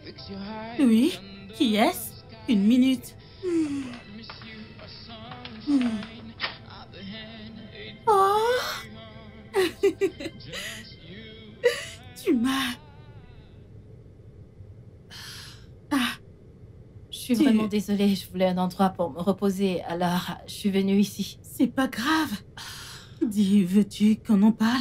Fix your eyes Oui, on the qui est-ce? Une minute. promise you a sunshine. At the end, it Oh, just you. tu m'as... Ah, Je suis vraiment désolée, je voulais un endroit pour me reposer, alors je suis venue ici. C'est pas grave. Dis, veux-tu qu'on en parle?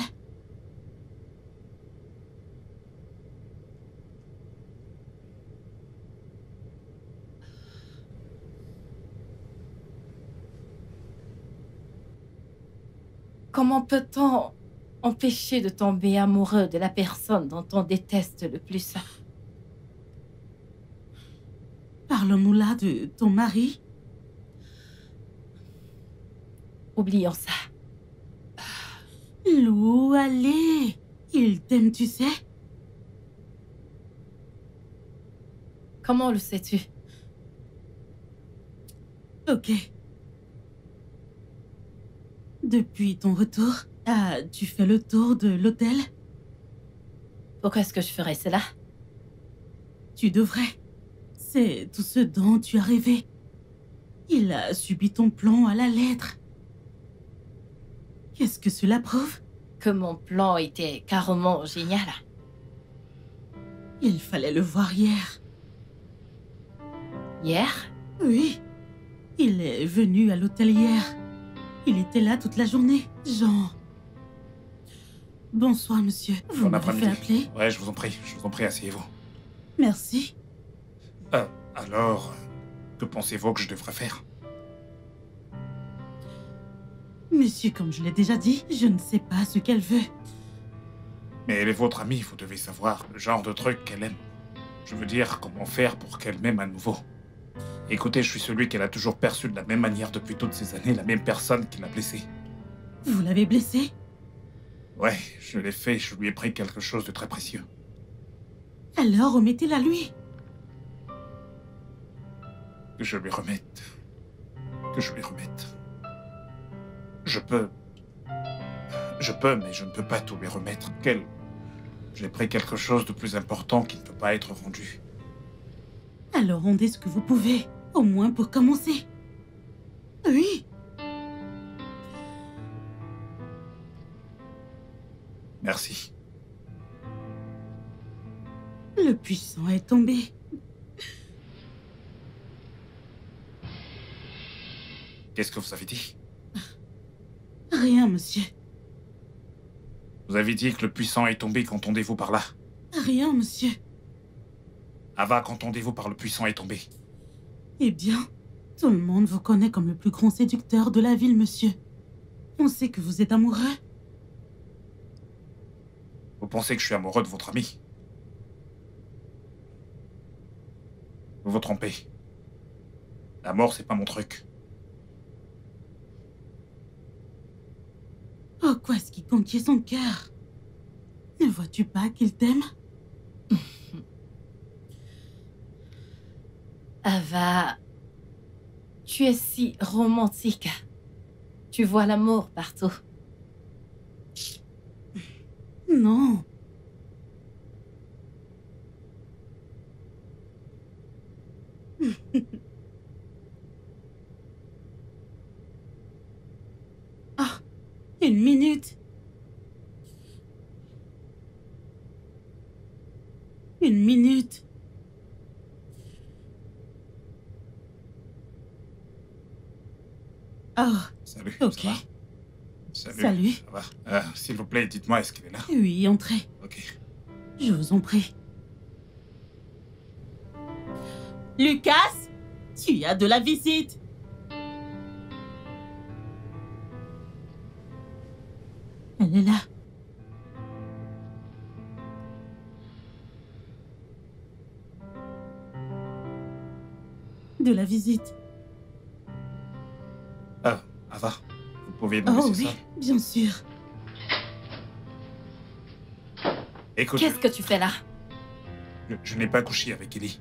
Comment peut-on empêcher de tomber amoureux de la personne dont on déteste le plus? Parlons-nous là de ton mari? Oublions ça. Lou, allez. Il t'aime, tu sais? Comment le sais-tu? Ok. Depuis ton retour, as-tu fait le tour de l'hôtel? Pourquoi est-ce que je ferais cela? Tu devrais. C'est tout ce dont tu as rêvé. Il a subi ton plan à la lettre. Qu'est-ce que cela prouve? Que mon plan était carrément génial. Il fallait le voir hier. Hier? Oui. Il est venu à l'hôtel hier. Il était là toute la journée. Jean. Bonsoir, monsieur. Vous Bon m'avez fait après-midi. appeler? Ouais, je vous en prie, asseyez-vous. Merci. Alors, que pensez-vous que je devrais faire? Monsieur, comme je l'ai déjà dit, je ne sais pas ce qu'elle veut. Mais elle est votre amie, vous devez savoir le genre de truc qu'elle aime. Je veux dire, comment faire pour qu'elle m'aime à nouveau. Écoutez, je suis celui qu'elle a toujours perçu de la même manière depuis toutes ces années, la même personne qui l'a blessée. Vous l'avez blessé? Ouais, je l'ai fait, je lui ai pris quelque chose de très précieux. Alors, remettez-la lui. Que je lui remette. Que je lui remette. Je peux, mais je ne peux pas tout lui remettre. J'ai pris quelque chose de plus important qui ne peut pas être rendu. Alors, rendez ce que vous pouvez. Au moins pour commencer. Oui. Merci. Le puissant est tombé. Qu'est-ce que vous avez dit? Rien, monsieur. Vous avez dit que le puissant est tombé, qu'entendez-vous par là? Rien, monsieur. Ava, qu'entendez-vous par le puissant est tombé? Eh bien, tout le monde vous connaît comme le plus grand séducteur de la ville, monsieur. On sait que vous êtes amoureux. Vous pensez que je suis amoureux de votre ami? Vous vous trompez. La mort, c'est pas mon truc. Oh, quoi est-ce qui conquiert son cœur? Ne vois-tu pas qu'il t'aime? Ava, tu es si romantique. Tu vois l'amour partout. Non. Ah, une minute. Une minute. Oh, Salut. ok. Ça va? Salut. Salut. Ça va? S'il vous plaît, dites-moi, est-ce qu'elle est là? Oui, entrez. Ok. Je vous en prie. Lucas, tu as de la visite. Elle est là. De la visite. Ava, vous pouvez me Oh laisser oui, ça? bien sûr. Écoute, Qu'est-ce que tu fais là? je n'ai pas couché avec Ellie.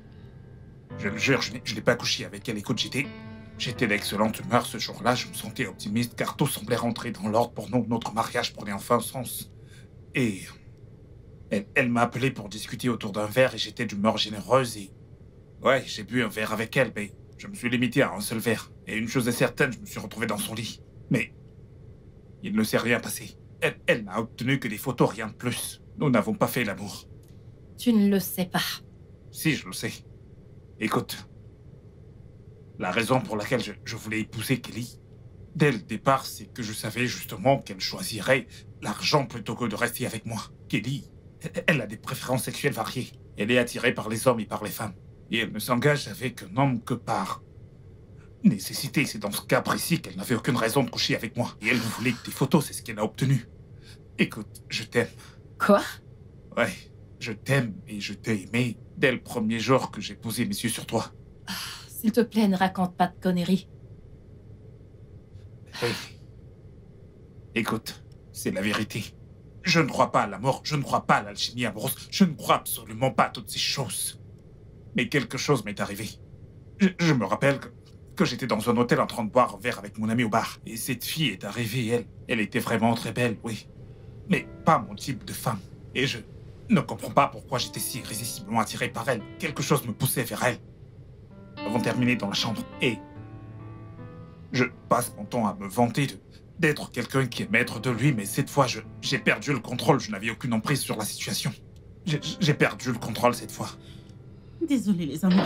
Je le jure, je n'ai pas couché avec elle. Écoute, j'étais d'excellente humeur ce jour-là. Je me sentais optimiste car tout semblait rentrer dans l'ordre pour nous. Notre mariage prenait enfin sens. Et elle m'a appelé pour discuter autour d'un verre et j'étais d'humeur généreuse et... Ouais, j'ai bu un verre avec elle, mais je me suis limité à un seul verre. Et une chose est certaine, je me suis retrouvé dans son lit. Mais il ne s'est rien passé. Elle n'a obtenu que des photos, rien de plus. Nous n'avons pas fait l'amour. Tu ne le sais pas. Si, je le sais. Écoute, La raison pour laquelle je voulais épouser Kelly, dès le départ, c'est que je savais justement qu'elle choisirait l'argent plutôt que de rester avec moi. Kelly, elle a des préférences sexuelles variées. Elle est attirée par les hommes et par les femmes. Et elle ne s'engage avec un homme que par nécessité. C'est dans ce cas précis qu'elle n'avait aucune raison de coucher avec moi. Et elle voulait que des photos, c'est ce qu'elle a obtenu. Écoute, je t'aime. Quoi? Ouais, je t'aime et je t'ai aimé dès le premier jour que j'ai posé mes yeux sur toi. S'il te plaît, ne raconte pas de conneries. Hey. Écoute, c'est la vérité. Je ne crois pas à la mort, je ne crois pas à l'alchimie amoureuse, je ne crois absolument pas à toutes ces choses. Mais quelque chose m'est arrivé. Je me rappelle que j'étais dans un hôtel en train de boire un verre avec mon ami au bar. Et cette fille est arrivée, elle était vraiment très belle, oui. Mais pas mon type de femme. Et je ne comprends pas pourquoi j'étais si irrésistiblement attiré par elle. Quelque chose me poussait vers elle. Nous avons terminé dans la chambre et je passe mon temps à me vanter d'être quelqu'un qui est maître de lui, mais cette fois, j'ai perdu le contrôle. Je n'avais aucune emprise sur la situation. J'ai perdu le contrôle cette fois. Désolé les amoureux.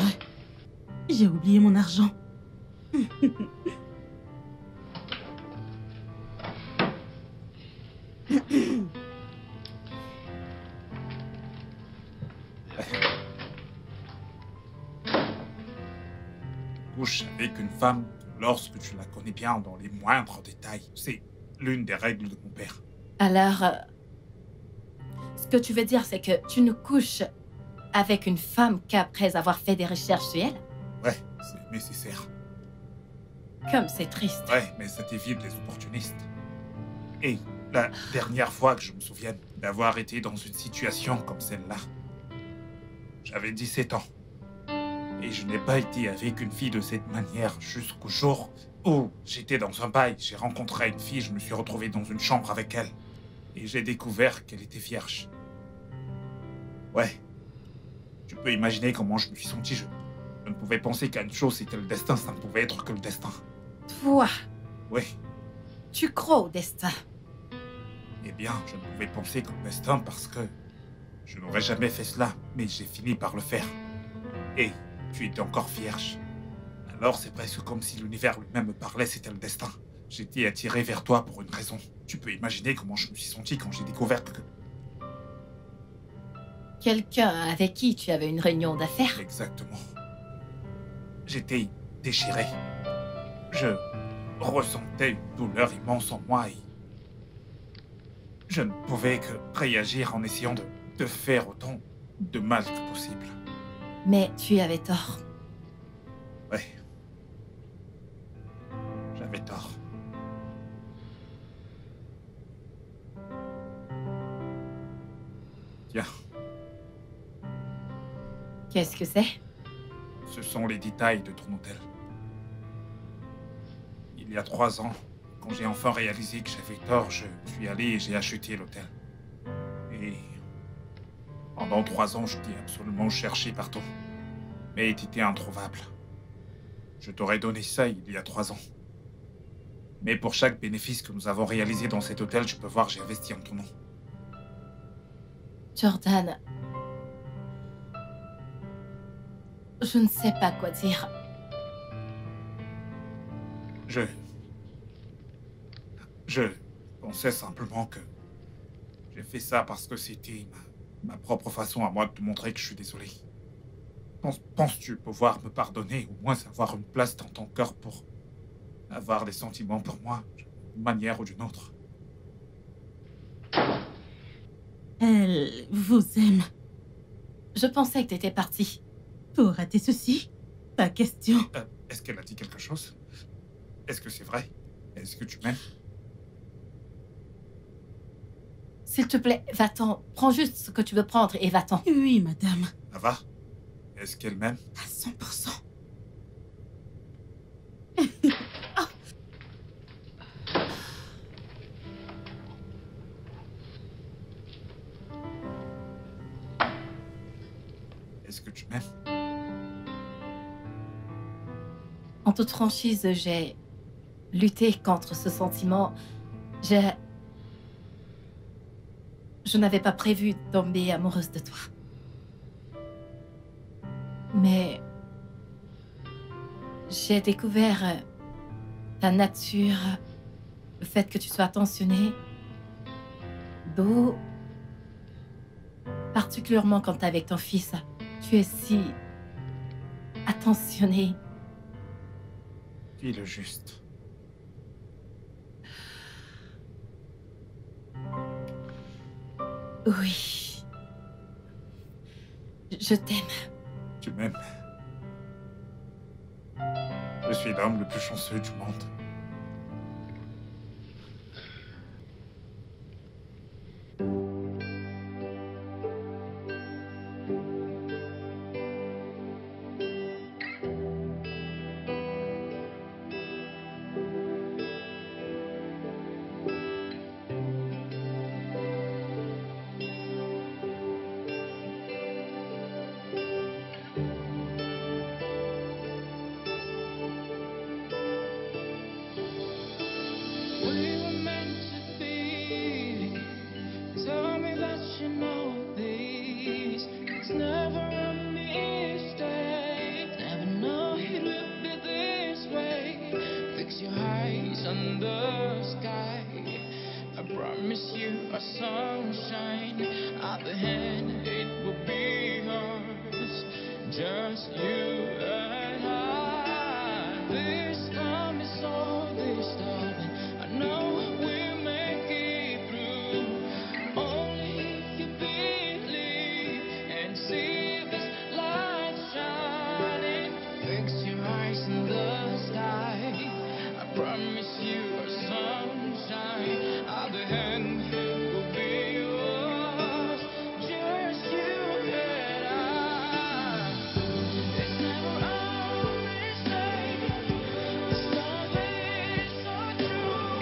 J'ai oublié mon argent. Couche avec une femme lorsque tu la connais bien dans les moindres détails. C'est l'une des règles de mon père. Alors, ce que tu veux dire, c'est que tu ne couches avec une femme qu'après avoir fait des recherches sur elle? Ouais, c'est nécessaire. Comme c'est triste. Ouais, mais ça t'évite les opportunistes. Et la dernière fois que je me souvienne d'avoir été dans une situation comme celle-là, j'avais 17 ans. Et je n'ai pas été avec une fille de cette manière jusqu'au jour où j'étais dans un bail. J'ai rencontré une fille, je me suis retrouvé dans une chambre avec elle. Et j'ai découvert qu'elle était vierge. Ouais. Tu peux imaginer comment je me suis senti. Je ne pouvais penser qu'à une chose, c'était le destin. Ça ne pouvait être que le destin. Toi, Oui. tu crois au destin? Eh bien, je ne pouvais penser qu'au destin parce que je n'aurais jamais fait cela. Mais j'ai fini par le faire. Et tu étais encore vierge. Alors c'est presque comme si l'univers lui-même me parlait, c'était le destin. J'étais attiré vers toi pour une raison. Tu peux imaginer comment je me suis senti quand j'ai découvert que... Quelqu'un avec qui tu avais une réunion d'affaires? Exactement. J'étais déchiré. Je ressentais une douleur immense en moi et... je ne pouvais que réagir en essayant de faire autant de mal que possible. Mais tu avais tort. Ouais. J'avais tort. Tiens, Qu'est-ce que c'est? ce sont les détails de ton hôtel. Il y a 3 ans, quand j'ai enfin réalisé que j'avais tort, je suis allé et j'ai acheté l'hôtel. Et pendant 3 ans, je t'ai absolument cherché partout. Mais t'étais introuvable. Je t'aurais donné ça il y a 3 ans. Mais pour chaque bénéfice que nous avons réalisé dans cet hôtel, tu peux voir, j'ai investi en ton nom. Jordan, je ne sais pas quoi dire. Je pensais simplement que j'ai fait ça parce que c'était ma propre façon à moi de te montrer que je suis désolé. Penses-tu pouvoir me pardonner, ou au moins avoir une place dans ton cœur pour avoir des sentiments pour moi, d'une manière ou d'une autre? Elle vous aime. Je pensais que t'étais parti. Pour rater ceci, pas question. Est-ce qu'elle a dit quelque chose? Est-ce que c'est vrai? Est-ce que tu m'aimes? S'il te plaît, va-t'en. Prends juste ce que tu veux prendre et va-t'en. Oui, madame. Ça va? Est-ce qu'elle m'aime? À 100%. Est-ce que tu m'aimes? En toute franchise, j'ai lutté contre ce sentiment. Je n'avais pas prévu de tomber amoureuse de toi. Mais J'ai découvert ta nature, le fait que tu sois attentionné, beau, particulièrement quand t'es avec ton fils. Tu es si attentionné. Dis le juste. Oui. Je t'aime. Tu m'aimes. Je suis l'homme le plus chanceux du monde. We were meant to be. Tell me that you know this. It's never a mistake. Never know it would be this way. Fix your eyes on the sky. I promise you a sunshine. At the end, it will be ours. Just you and I.